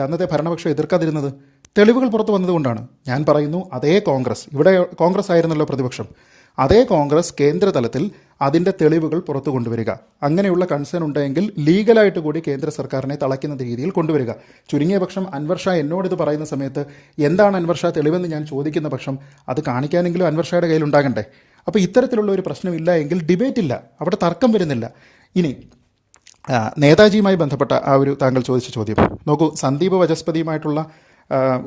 അന്നത്തെ ഭരണപക്ഷം എതിർക്കാതിരുന്നത്? തെളിവുകൾ പുറത്തു വന്നതുകൊണ്ടാണ്. ഞാൻ പറയുന്നു അതേ കോൺഗ്രസ്, ഇവിടെ കോൺഗ്രസ് ആയിരുന്നല്ലോ പ്രതിപക്ഷം, അതേ കോൺഗ്രസ് കേന്ദ്രതലത്തിൽ അതിൻ്റെ തെളിവുകൾ പുറത്തു കൊണ്ടുവരിക, അങ്ങനെയുള്ള കൺസേൺ ഉണ്ടെങ്കിൽ ലീഗലായിട്ട് കൂടി കേന്ദ്ര സർക്കാരിനെ തളയ്ക്കുന്ന രീതിയിൽ കൊണ്ടുവരിക. ചുരുങ്ങിയ പക്ഷം അൻവർ ഷാ എന്നോടിത് പറയുന്ന സമയത്ത് എന്താണ് അൻവർ ഷാ തെളിവെന്ന് ഞാൻ ചോദിക്കുന്ന പക്ഷം അത് കാണിക്കാനെങ്കിലും അൻവർ ഷായുടെ കയ്യിൽ ഉണ്ടാകണ്ടേ? അപ്പോൾ ഇത്തരത്തിലുള്ള ഒരു പ്രശ്നമില്ല എങ്കിൽ ഡിബേറ്റ് ഇല്ല, അവിടെ തർക്കം വരുന്നില്ല. ഇനി നേതാജിയുമായി ബന്ധപ്പെട്ട ആ ഒരു താങ്കൾ ചോദിച്ച ചോദ്യം നോക്കൂ. സന്ദീപ് വചസ്പതിയുമായിട്ടുള്ള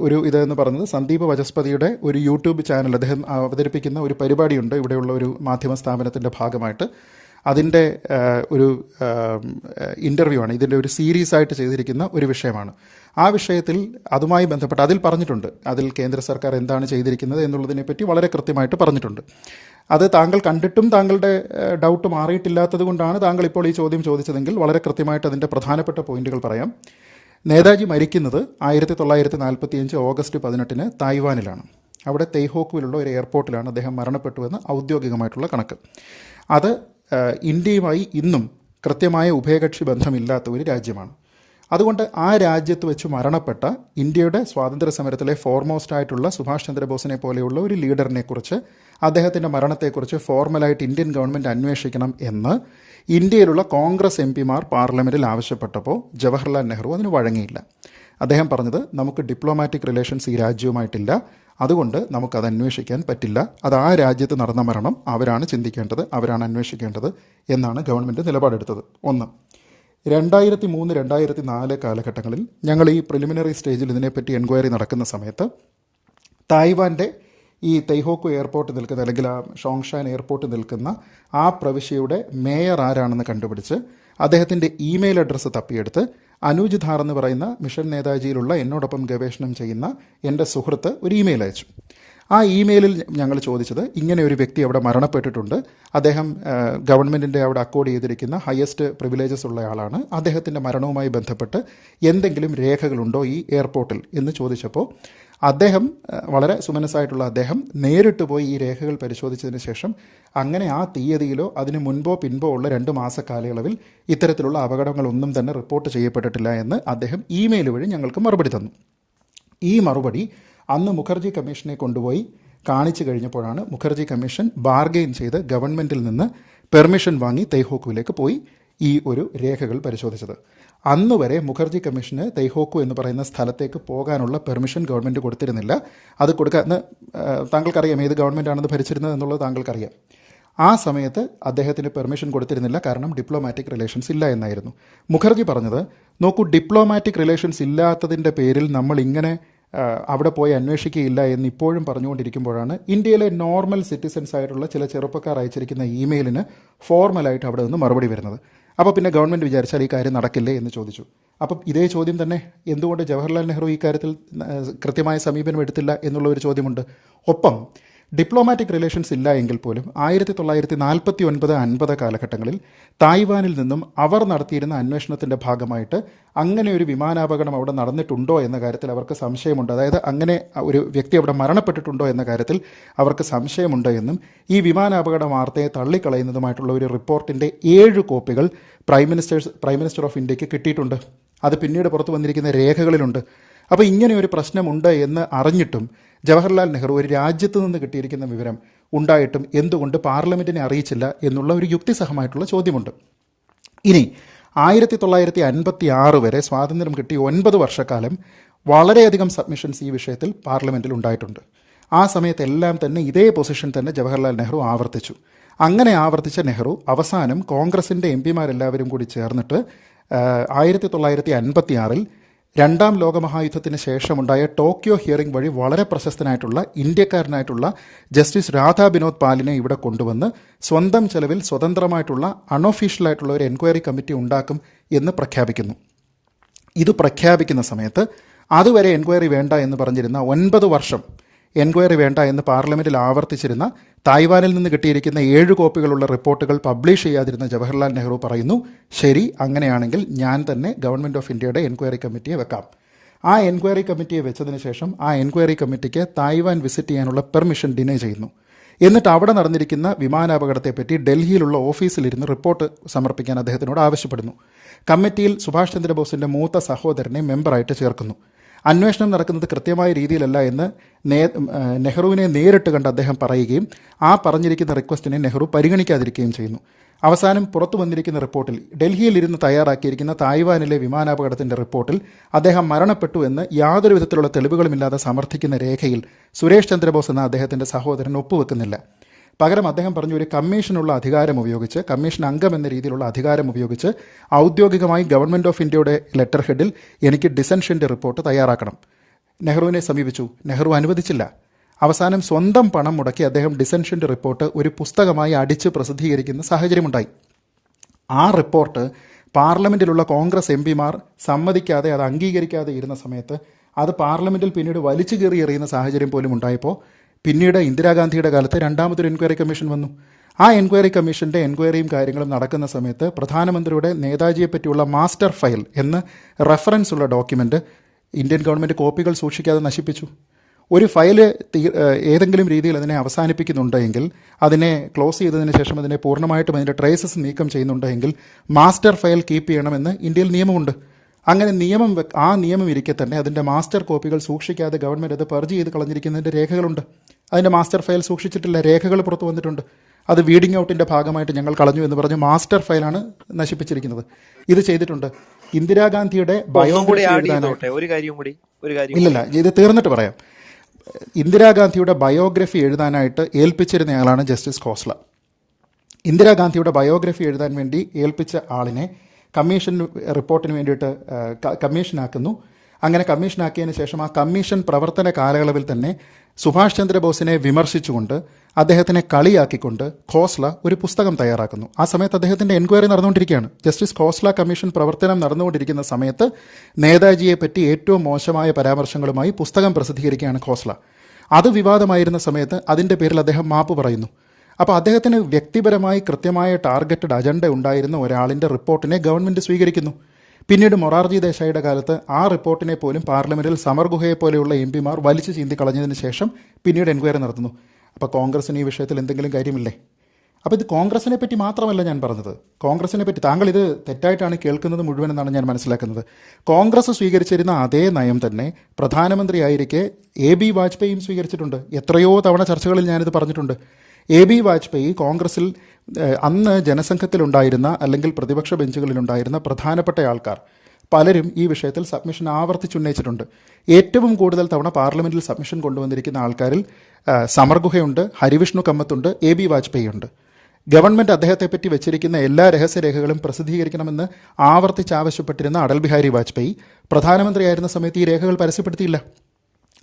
ഒരു ഇതെന്ന് പറയുന്നത് സന്ദീപ് വചസ്പതിയുടെ ഒരു യൂട്യൂബ് ചാനൽ, അദ്ദേഹം അവതരിപ്പിക്കുന്ന ഒരു പരിപാടിയുണ്ട് ഇവിടെയുള്ള ഒരു മാധ്യമ സ്ഥാപനത്തിൻ്റെ ഭാഗമായിട്ട്. അതിൻ്റെ ഒരു ഇൻ്റർവ്യൂ ആണ്, ഇതിൻ്റെ ഒരു സീരീസായിട്ട് ചെയ്തിരിക്കുന്ന ഒരു വിഷയമാണ്. ആ വിഷയത്തിൽ അതുമായി ബന്ധപ്പെട്ട് അതിൽ പറഞ്ഞിട്ടുണ്ട്, അതിൽ കേന്ദ്ര സർക്കാർ എന്താണ് ചെയ്തിരിക്കുന്നത് എന്നുള്ളതിനെപ്പറ്റി വളരെ കൃത്യമായിട്ട് പറഞ്ഞിട്ടുണ്ട്. അത് താങ്കൾ കണ്ടിട്ടും താങ്കളുടെ ഡൗട്ട് മാറിയിട്ടില്ലാത്തത് കൊണ്ടാണ് താങ്കൾ ഇപ്പോൾ ഈ ചോദ്യം ചോദിച്ചതെങ്കിൽ വളരെ കൃത്യമായിട്ട് അതിൻ്റെ പ്രധാനപ്പെട്ട പോയിന്റുകൾ പറയാം. നേതാജി മരിക്കുന്നത് 1945 ഓഗസ്റ്റ് 18 തായ്വാനിലാണ്. അവിടെ തെയ്ഹോക്കുവിലുള്ള ഒരു എയർപോർട്ടിലാണ് അദ്ദേഹം മരണപ്പെട്ടുവെന്ന് ഔദ്യോഗികമായിട്ടുള്ള കണക്ക്. അത് ഇന്ത്യയുമായി ഇന്നും കൃത്യമായ ഉഭയകക്ഷി ബന്ധമില്ലാത്ത ഒരു രാജ്യമാണ്. അതുകൊണ്ട് ആ രാജ്യത്ത് വെച്ച് മരണപ്പെട്ട ഇന്ത്യയുടെ സ്വാതന്ത്ര്യ സമരത്തിലെ ഫോർമോസ്റ്റ് ആയിട്ടുള്ള സുഭാഷ് ചന്ദ്രബോസിനെ പോലെയുള്ള ഒരു ലീഡറിനെ കുറിച്ച്, അദ്ദേഹത്തിൻ്റെ മരണത്തെക്കുറിച്ച് ഫോർമലായിട്ട് ഇന്ത്യൻ ഗവൺമെൻറ് അന്വേഷിക്കണം എന്ന് ഇന്ത്യയിലുള്ള കോൺഗ്രസ് MP-മാർ പാർലമെൻറ്റിൽ ആവശ്യപ്പെട്ടപ്പോൾ ജവഹർലാൽ നെഹ്റു അതിന് വഴങ്ങിയില്ല. അദ്ദേഹം പറഞ്ഞത് നമുക്ക് ഡിപ്ലോമാറ്റിക് റിലേഷൻസ് ഈ രാജ്യവുമായിട്ടില്ല, അതുകൊണ്ട് നമുക്കത് അന്വേഷിക്കാൻ പറ്റില്ല, അത് ആ രാജ്യത്ത് നടന്ന മരണം അവരാണ് ചിന്തിക്കേണ്ടത്, അവരാണ് അന്വേഷിക്കേണ്ടത് എന്നാണ് ഗവൺമെൻറ് നിലപാടെടുത്തത്. ഒന്ന്. 2003, 2004 കാലഘട്ടങ്ങളിൽ ഞങ്ങൾ ഈ പ്രിലിമിനറി സ്റ്റേജിൽ ഇതിനെപ്പറ്റി എൻക്വയറി നടക്കുന്ന സമയത്ത് തായ്വാൻ്റെ ഈ തെയ്ഹോക്കു എയർപോർട്ട് നിൽക്കുന്ന, അല്ലെങ്കിൽ ആ ഷോങ്ഷാൻ എയർപോർട്ട് നിൽക്കുന്ന ആ പ്രവിശ്യയുടെ മേയർ ആരാണെന്ന് കണ്ടുപിടിച്ച് അദ്ദേഹത്തിൻ്റെ ഇമെയിൽ അഡ്രസ്സ് തപ്പിയെടുത്ത് അനൂജ് ധാർ എന്ന് പറയുന്ന മിഷൻ നേതാജിയിലുള്ള എന്നോടൊപ്പം ഗവേഷണം ചെയ്യുന്ന എൻ്റെ സുഹൃത്ത് ഒരു ഇമെയിൽ അയച്ചു. ആ ഇമെയിലിൽ ഞങ്ങൾ ചോദിച്ചത്, ഇങ്ങനെ ഒരു വ്യക്തി അവിടെ മരണപ്പെട്ടിട്ടുണ്ട്, അദ്ദേഹം ഗവൺമെൻറ്റിൻ്റെ അവിടെ അക്കോർഡ് ചെയ്തിരിക്കുന്ന ഹയസ്റ്റ് പ്രിവിലേജസ് ഉള്ള ആളാണ്, അദ്ദേഹത്തിൻ്റെ മരണവുമായി ബന്ധപ്പെട്ട് എന്തെങ്കിലും രേഖകളുണ്ടോ ഈ എയർപോർട്ടിൽ എന്ന് ചോദിച്ചപ്പോൾ അദ്ദേഹം, വളരെ സുമനസ്സായിട്ടുള്ള അദ്ദേഹം, നേരിട്ട് പോയി ഈ രേഖകൾ പരിശോധിച്ചതിന് ശേഷം അങ്ങനെ ആ തീയതിയിലോ അതിന് മുൻപോ പിൻപോ ഉള്ള 2 മാസ കാലയളവിൽ ഇത്തരത്തിലുള്ള അപകടങ്ങളൊന്നും തന്നെ റിപ്പോർട്ട് ചെയ്യപ്പെട്ടിട്ടില്ല എന്ന് അദ്ദേഹം ഇമെയിൽ വഴി ഞങ്ങൾക്ക് മറുപടി തന്നു. ഈ മറുപടി അന്ന് മുഖർജി കമ്മീഷനെ കൊണ്ടുപോയി കാണിച്ചു കഴിഞ്ഞപ്പോഴാണ് മുഖർജി കമ്മീഷൻ ബാർഗെയിൻ ചെയ്ത് ഗവൺമെൻറ്റിൽ നിന്ന് പെർമിഷൻ വാങ്ങി തെയ്ഹോക്കുവിലേക്ക് പോയി ഈ ഒരു രേഖകൾ പരിശോധിച്ചത്. അന്ന് വരെ മുഖർജി കമ്മീഷന് തെയ്ഹോക്കു എന്ന് പറയുന്ന സ്ഥലത്തേക്ക് പോകാനുള്ള പെർമിഷൻ ഗവൺമെൻറ് കൊടുത്തിരുന്നില്ല. അത് കൊടുക്കാൻ താങ്കൾക്കറിയാം ഏത് ഗവൺമെൻറ്റാണെന്ന് ഭരിച്ചിരുന്നത് എന്നുള്ളത് താങ്കൾക്കറിയാം. ആ സമയത്ത് അദ്ദേഹത്തിന് പെർമിഷൻ കൊടുത്തിരുന്നില്ല, കാരണം ഡിപ്ലോമാറ്റിക് റിലേഷൻസ് ഇല്ല എന്നായിരുന്നു. മുഖർജി പറഞ്ഞത്, നോക്കൂ, ഡിപ്ലോമാറ്റിക് റിലേഷൻസ് ഇല്ലാത്തതിൻ്റെ പേരിൽ നമ്മൾ ഇങ്ങനെ അവിടെ പോയി അന്വേഷിക്കുകയില്ല എന്ന് ഇപ്പോഴും പറഞ്ഞുകൊണ്ടിരിക്കുമ്പോഴാണ് ഇന്ത്യയിലെ നോർമൽ സിറ്റിസൺസ് ആയിട്ടുള്ള ചില ചെറുപ്പക്കാർ അയച്ചിരിക്കുന്ന ഇമെയിലിന് ഫോർമലായിട്ട് അവിടെ നിന്ന് മറുപടി വരുന്നത്. അപ്പോൾ പിന്നെ ഗവൺമെൻറ് വിചാരിച്ചാൽ ഈ കാര്യം നടക്കില്ലേ എന്ന് ചോദിച്ചു. അപ്പം ഇതേ ചോദ്യം തന്നെ എന്തുകൊണ്ട് ജവഹർലാൽ നെഹ്റു ഈ കാര്യത്തിൽ കൃത്യമായ സമീപനം എടുത്തില്ല എന്നുള്ള ഒരു ചോദ്യമുണ്ട്. ഒപ്പം ഡിപ്ലോമാറ്റിക് റിലേഷൻസ് ഇല്ല എങ്കിൽ പോലും 1949-50 കാലഘട്ടങ്ങളിൽ തായ്വാനിൽ നിന്നും അവർ നടത്തിയിരുന്ന അന്വേഷണത്തിൻ്റെ ഭാഗമായിട്ട് അങ്ങനെ ഒരു വിമാനാപകടം അവിടെ നടന്നിട്ടുണ്ടോ എന്ന കാര്യത്തിൽ അവർക്ക് സംശയമുണ്ട്. അതായത് അങ്ങനെ ഒരു വ്യക്തി അവിടെ മരണപ്പെട്ടിട്ടുണ്ടോ എന്ന കാര്യത്തിൽ അവർക്ക് സംശയമുണ്ട് എന്നും ഈ വിമാനാപകട വാർത്തയെ തള്ളിക്കളയുന്നതുമായിട്ടുള്ള ഒരു റിപ്പോർട്ടിൻ്റെ 7 കോപ്പികൾ പ്രൈം മിനിസ്റ്റർ ഓഫ് ഇന്ത്യക്ക് കിട്ടിയിട്ടുണ്ട്. അത് പിന്നീട് പുറത്തു വന്നിരിക്കുന്ന രേഖകളിലുണ്ട്. അപ്പോൾ ഇങ്ങനെ ഒരു പ്രശ്നമുണ്ട് എന്ന് അറിഞ്ഞിട്ടും ജവഹർലാൽ നെഹ്റു ഒരു രാജ്യത്ത് നിന്ന് കിട്ടിയിരിക്കുന്ന വിവരം ഉണ്ടായിട്ടും എന്തുകൊണ്ട് പാർലമെൻറ്റിനെ അറിയിച്ചില്ല എന്നുള്ള ഒരു യുക്തിസഹമായിട്ടുള്ള ചോദ്യമുണ്ട്. ഇനി 1956 വരെ സ്വാതന്ത്ര്യം കിട്ടി 9 വർഷക്കാലം വളരെയധികം സബ്മിഷൻസ് ഈ വിഷയത്തിൽ പാർലമെൻറ്റിൽ ഉണ്ടായിട്ടുണ്ട്. ആ സമയത്തെല്ലാം തന്നെ ഇതേ പൊസിഷൻ തന്നെ ജവഹർലാൽ നെഹ്റു ആവർത്തിച്ചു. അങ്ങനെ ആവർത്തിച്ച നെഹ്റു അവസാനം കോൺഗ്രസിൻ്റെ എം പിമാരെല്ലാവരും കൂടി ചേർന്നിട്ട് 1956 രണ്ടാം ലോകമഹായുദ്ധത്തിന് ശേഷമുണ്ടായ ടോക്കിയോ ഹിയറിംഗ് വഴി വളരെ പ്രശസ്തനായിട്ടുള്ള ഇന്ത്യക്കാരനായിട്ടുള്ള ജസ്റ്റിസ് രാധാ വിനോദ് പാലിനെ ഇവിടെ കൊണ്ടുവന്ന് സ്വന്തം ചെലവിൽ സ്വതന്ത്രമായിട്ടുള്ള അൺഒഫീഷ്യലായിട്ടുള്ള ഒരു എൻക്വയറി കമ്മിറ്റി ഉണ്ടാക്കും എന്ന് പ്രഖ്യാപിക്കുന്നു. ഇത് പ്രഖ്യാപിക്കുന്ന സമയത്ത് അതുവരെ എൻക്വയറി വേണ്ട എന്ന് പറഞ്ഞിരുന്ന 9 വർഷം എൻക്വയറി വേണ്ട എന്ന് പാർലമെൻറ്റിൽ ആവർത്തിച്ചിരുന്ന തായ്വാനിൽ നിന്ന് കിട്ടിയിരിക്കുന്ന 7 കോപ്പികളുള്ള റിപ്പോർട്ടുകൾ പബ്ലിഷ് ചെയ്യാതിരുന്ന ജവഹർലാൽ നെഹ്റു പറയുന്നു, ശരി, അങ്ങനെയാണെങ്കിൽ ഞാൻ തന്നെ ഗവൺമെൻറ് ഓഫ് ഇന്ത്യയുടെ എൻക്വയറി കമ്മിറ്റിയെ വെക്കാം. ആ എൻക്വയറി കമ്മിറ്റിയെ വെച്ചതിന് ശേഷം ആ എൻക്വയറി കമ്മിറ്റിക്ക് തായ്വാൻ വിസിറ്റ് ചെയ്യാനുള്ള പെർമിഷൻ ഡിനൈ ചെയ്യുന്നു. എന്നിട്ട് അവിടെ നടന്നിരിക്കുന്ന വിമാനാപകടത്തെപ്പറ്റി ഡൽഹിയിലുള്ള ഓഫീസിലിരുന്ന് റിപ്പോർട്ട് സമർപ്പിക്കാൻ അദ്ദേഹത്തിനോട് ആവശ്യപ്പെടുന്നു. കമ്മിറ്റിയിൽ സുഭാഷ് ചന്ദ്രബോസിൻ്റെ മൂത്ത സഹോദരനെ മെമ്പറായിട്ട് ചേർക്കുന്നു. അന്വേഷണം നടക്കുന്നത് കൃത്യമായ രീതിയിലല്ല എന്ന് നെഹ്റുവിനെ നേരിട്ട് കണ്ട് അദ്ദേഹം പറയുകയും ആ പറഞ്ഞിരിക്കുന്ന റിക്വസ്റ്റിനെ നെഹ്റു പരിഗണിക്കാതിരിക്കുകയും ചെയ്യുന്നു. അവസാനം പുറത്തു വന്നിരിക്കുന്ന റിപ്പോർട്ടിൽ ഡൽഹിയിലിരുന്ന് തയ്യാറാക്കിയിരിക്കുന്ന തായ്വാനിലെ വിമാനാപകടത്തിൻ്റെ റിപ്പോർട്ടിൽ അദ്ദേഹം മരണപ്പെട്ടു എന്ന് യാതൊരു വിധത്തിലുള്ള തെളിവുകളുമില്ലാതെ സമർത്ഥിക്കുന്ന രേഖയിൽ സുരേഷ് ചന്ദ്രബോസ് എന്ന അദ്ദേഹത്തിൻ്റെ സഹോദരൻ ഒപ്പുവെക്കുന്നില്ല. പകരം അദ്ദേഹം പറഞ്ഞു, ഒരു കമ്മീഷനുള്ള അധികാരം ഉപയോഗിച്ച്, കമ്മീഷൻ അംഗം എന്ന രീതിയിലുള്ള അധികാരം ഉപയോഗിച്ച് ഔദ്യോഗികമായി ഗവൺമെൻറ് ഓഫ് ഇന്ത്യയുടെ ലെറ്റർ ഹെഡിൽ എനിക്ക് ഡിസെൻഷൻ്റെ റിപ്പോർട്ട് തയ്യാറാക്കണം. നെഹ്റുവിനെ സമീപിച്ചു. നെഹ്റു അനുവദിച്ചില്ല. അവസാനം സ്വന്തം പണം മുടക്കി അദ്ദേഹം ഡിസെൻഷൻ്റെ റിപ്പോർട്ട് ഒരു പുസ്തകമായി അടിച്ച് പ്രസിദ്ധീകരിക്കുന്ന സാഹചര്യമുണ്ടായി. ആ റിപ്പോർട്ട് പാർലമെൻറ്റിലുള്ള കോൺഗ്രസ് എം പിമാർ സമ്മതിക്കാതെ, അത് അംഗീകരിക്കാതെ ഇരുന്ന സമയത്ത് അത് പാർലമെൻറ്റിൽ പിന്നീട് വലിച്ചു കയറി എറിയുന്ന സാഹചര്യം പോലും ഉണ്ടായപ്പോൾ പിന്നീട് ഇന്ദിരാഗാന്ധിയുടെ കാലത്ത് രണ്ടാമതൊരു എൻക്വയറി കമ്മീഷൻ വന്നു. ആ എൻക്വയറി കമ്മീഷൻ്റെ എൻക്വയറിയും കാര്യങ്ങളും നടക്കുന്ന സമയത്ത് പ്രധാനമന്ത്രിയുടെ നേതാജിയെ പറ്റിയുള്ള മാസ്റ്റർ ഫയൽ എന്ന് റെഫറൻസ് ഉള്ള ഡോക്യുമെൻ്റ് ഇന്ത്യൻ ഗവൺമെൻറ് കോപ്പികൾ സൂക്ഷിക്കാതെ നശിപ്പിച്ചു. ഒരു ഫയല് ഏതെങ്കിലും രീതിയിൽ അതിനെ അവസാനിപ്പിക്കുന്നുണ്ടെങ്കിൽ, അതിനെ ക്ലോസ് ചെയ്തതിന് ശേഷം അതിനെ പൂർണ്ണമായിട്ടും അതിൻ്റെ ട്രേസസ് നീക്കം ചെയ്യുന്നുണ്ടെങ്കിൽ മാസ്റ്റർ ഫയൽ കീപ്പ് ചെയ്യണമെന്ന് ഇന്ത്യയിൽ നിയമമുണ്ട്. അങ്ങനെ ആ നിയമം ഇരിക്കെ തന്നെ അതിൻ്റെ മാസ്റ്റർ കോപ്പികൾ സൂക്ഷിക്കാതെ ഗവൺമെൻറ് അത് പർജ് ചെയ്ത് കളഞ്ഞിരിക്കുന്നതിൻ്റെ രേഖകളുണ്ട്. അതിൻ്റെ മാസ്റ്റർ ഫയൽ സൂക്ഷിച്ചിട്ടില്ല, രേഖകൾ പുറത്തു വന്നിട്ടുണ്ട്. അത് വീഡിംഗ് ഔട്ടിൻ്റെ ഭാഗമായിട്ട് ഞങ്ങൾ കളഞ്ഞു എന്ന് പറഞ്ഞ് മാസ്റ്റർ ഫയലാണ് നശിപ്പിച്ചിരിക്കുന്നത്. ഇത് ചെയ്തിട്ടുണ്ട്. ഇന്ദിരാഗാന്ധിയുടെ ബയോഗ്രഫി ഇല്ലല്ല, ഇത് തീർന്നിട്ട് പറയാം. ഇന്ദിരാഗാന്ധിയുടെ ബയോഗ്രഫി എഴുതാനായിട്ട് ഏൽപ്പിച്ചിരുന്നയാളാണ് ജസ്റ്റിസ് ഖോസ്ല. ഇന്ദിരാഗാന്ധിയുടെ ബയോഗ്രഫി എഴുതാൻ വേണ്ടി ഏൽപ്പിച്ച ആളിനെ കമ്മീഷൻ റിപ്പോർട്ടിന് വേണ്ടിയിട്ട് കമ്മീഷനാക്കുന്നു. അങ്ങനെ കമ്മീഷനാക്കിയതിന് ശേഷം ആ കമ്മീഷൻ പ്രവർത്തന കാലയളവിൽ തന്നെ സുഭാഷ് ചന്ദ്രബോസിനെ വിമർശിച്ചുകൊണ്ട്, അദ്ദേഹത്തിനെ കളിയാക്കിക്കൊണ്ട് ഖോസ്ല ഒരു പുസ്തകം തയ്യാറാക്കുന്നു. ആ സമയത്ത് അദ്ദേഹത്തിൻ്റെ എൻക്വയറി നടന്നുകൊണ്ടിരിക്കുകയാണ്. ജസ്റ്റിസ് ഖോസ്ല കമ്മീഷൻ പ്രവർത്തനം നടന്നുകൊണ്ടിരിക്കുന്ന സമയത്ത് നേതാജിയെ പറ്റി ഏറ്റവും മോശമായ പരാമർശങ്ങളുമായി പുസ്തകം പ്രസിദ്ധീകരിക്കുകയാണ് ഖോസ്ല. അത് വിവാദമായിരുന്ന സമയത്ത് അതിൻ്റെ പേരിൽ അദ്ദേഹം മാപ്പ് പറയുന്നു. അപ്പോൾ അദ്ദേഹത്തിന് വ്യക്തിപരമായി കൃത്യമായ ടാർഗറ്റഡ് അജണ്ട ഉണ്ടായിരുന്ന ഒരാളിൻ്റെ റിപ്പോർട്ടിനെ ഗവൺമെൻറ് സ്വീകരിക്കുന്നു. പിന്നീട് മൊറാർജി ദേശായിയുടെ കാലത്ത് ആ റിപ്പോർട്ടിനെ പോലും പാർലമെൻറ്റിൽ സമർ ഗുഹയെ പോലെയുള്ള എം പിമാർ വലിച്ചു ചീന്തി കളഞ്ഞതിന് ശേഷം പിന്നീട് എൻക്വയറി നടത്തുന്നു. അപ്പോൾ കോൺഗ്രസിന് ഈ വിഷയത്തിൽ എന്തെങ്കിലും കാര്യമില്ലേ? അപ്പോൾ ഇത് കോൺഗ്രസിനെ പറ്റി മാത്രമല്ല ഞാൻ പറഞ്ഞത്. കോൺഗ്രസിനെ പറ്റി താങ്കൾ ഇത് തെറ്റായിട്ടാണ് കേൾക്കുന്നത് മുഴുവനെന്നാണ് ഞാൻ മനസ്സിലാക്കുന്നത്. കോൺഗ്രസ് സ്വീകരിച്ചിരുന്ന അതേ നയം തന്നെ പ്രധാനമന്ത്രിയായിരിക്കെ AB വാജ്പേയിയും സ്വീകരിച്ചിട്ടുണ്ട്. എത്രയോ തവണ ചർച്ചകളിൽ ഞാനിത് പറഞ്ഞിട്ടുണ്ട്. AB വാജ്പേയി കോൺഗ്രസിൽ അന്ന് ജനസംഘത്തിലുണ്ടായിരുന്ന അല്ലെങ്കിൽ പ്രതിപക്ഷ ബെഞ്ചുകളിലുണ്ടായിരുന്ന പ്രധാനപ്പെട്ട ആൾക്കാർ പലരും ഈ വിഷയത്തിൽ സബ്മിഷൻ ആവർത്തിച്ചുന്നയിച്ചിട്ടുണ്ട്. ഏറ്റവും കൂടുതൽ തവണ പാർലമെൻറ്റിൽ സബ്മിഷൻ കൊണ്ടുവന്നിരിക്കുന്ന ആൾക്കാരിൽ സമർ ഗുഹയുണ്ട്, ഹരിവിഷ്ണു കമ്മത്തുണ്ട്, AB വാജ്പേയി ഉണ്ട്. ഗവൺമെൻറ് അദ്ദേഹത്തെപ്പറ്റി വെച്ചിരിക്കുന്ന എല്ലാ രഹസ്യരേഖകളും പ്രസിദ്ധീകരിക്കണമെന്ന് ആവർത്തിച്ചാവശ്യപ്പെട്ടിരുന്ന അടൽ ബിഹാരി വാജ്പേയി പ്രധാനമന്ത്രിയായിരുന്ന സമയത്ത് ഈ രേഖകൾ പരസ്യപ്പെടുത്തിയില്ല.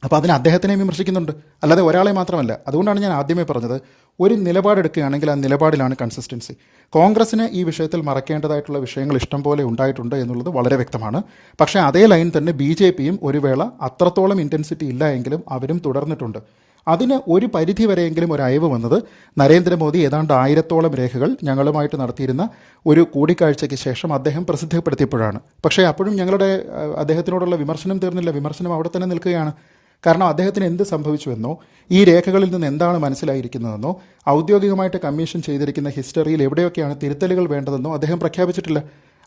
അപ്പോൾ അതിന് അദ്ദേഹത്തിനെ വിമർശിക്കുന്നുണ്ട്, അല്ലാതെ ഒരാളെ മാത്രമല്ല. അതുകൊണ്ടാണ് ഞാൻ ആദ്യമേ പറഞ്ഞത്, ഒരു നിലപാടെടുക്കുകയാണെങ്കിൽ ആ നിലപാടിലാണ് കൺസിസ്റ്റൻസി. കോൺഗ്രസ്സിന് ഈ വിഷയത്തിൽ മറക്കേണ്ടതായിട്ടുള്ള വിഷയങ്ങൾ ഇഷ്ടം പോലെ ഉണ്ടായിട്ടുണ്ട് എന്നുള്ളത് വളരെ വ്യക്തമാണ്. പക്ഷേ അതേ ലൈൻ തന്നെ ബി ജെ പിയും ഒരു വേള അത്രത്തോളം ഇൻറ്റൻസിറ്റി ഇല്ല എങ്കിലും അവരും തുടർന്നിട്ടുണ്ട്. അതിന് ഒരു പരിധി വരെയെങ്കിലും ഒരു അയവ് വന്നത് നരേന്ദ്രമോദി ഏതാണ്ട് 1000-ഓളം രേഖകൾ ഞങ്ങളുമായിട്ട് നടത്തിയിരുന്ന ഒരു കൂടിക്കാഴ്ചയ്ക്ക് ശേഷം അദ്ദേഹം പ്രസിദ്ധപ്പെടുത്തിയപ്പോഴാണ്. പക്ഷേ അപ്പോഴും ഞങ്ങളുടെ അദ്ദേഹത്തിനോടുള്ള വിമർശനം തീർന്നില്ല. വിമർശനം അവിടെ തന്നെ നിൽക്കുകയാണ്. കാരണം അദ്ദേഹത്തിന് എന്ത് സംഭവിച്ചുവെന്നോ ഈ രേഖകളിൽ നിന്ന് എന്താണ് മനസ്സിലായിരിക്കുന്നതെന്നോ ഔദ്യോഗികമായിട്ട് കമ്മീഷൻ ചെയ്തിരിക്കുന്ന ഹിസ്റ്ററിയിൽ എവിടെയൊക്കെയാണ് തിരുത്തലുകൾ വേണ്ടതെന്നോ അദ്ദേഹം പ്രഖ്യാപിച്ചിട്ടില്ല.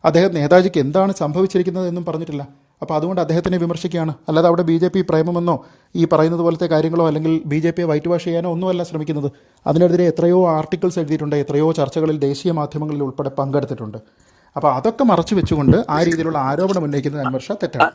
അദ്ദേഹം നേതാജിക്ക് എന്താണ് സംഭവിച്ചിരിക്കുന്നതെന്നും പറഞ്ഞിട്ടില്ല. അപ്പോൾ അതുകൊണ്ട് അദ്ദേഹത്തിനെ വിമർശിക്കുകയാണ്. അല്ലാതെ അവിടെ ബി ജെ പി പ്രേമമെന്നോ ഈ പറയുന്നത് പോലത്തെ കാര്യങ്ങളോ അല്ലെങ്കിൽ ബി ജെ പിയെ വൈറ്റ് വാഷ് ചെയ്യാനോ ഒന്നുമല്ല ശ്രമിക്കുന്നത്. അതിനെതിരെ എത്രയോ ആർട്ടിക്കിൾസ് എഴുതിയിട്ടുണ്ട്, എത്രയോ ചർച്ചകളിൽ ദേശീയ മാധ്യമങ്ങളിൽ ഉൾപ്പെടെ പങ്കെടുത്തിട്ടുണ്ട്. അപ്പോൾ അതൊക്കെ മറച്ചു വെച്ചുകൊണ്ട് ആ രീതിയിലുള്ള ആരോപണം ഉന്നയിക്കുന്നത് അൻവർ ഷാ തെറ്റാണ്.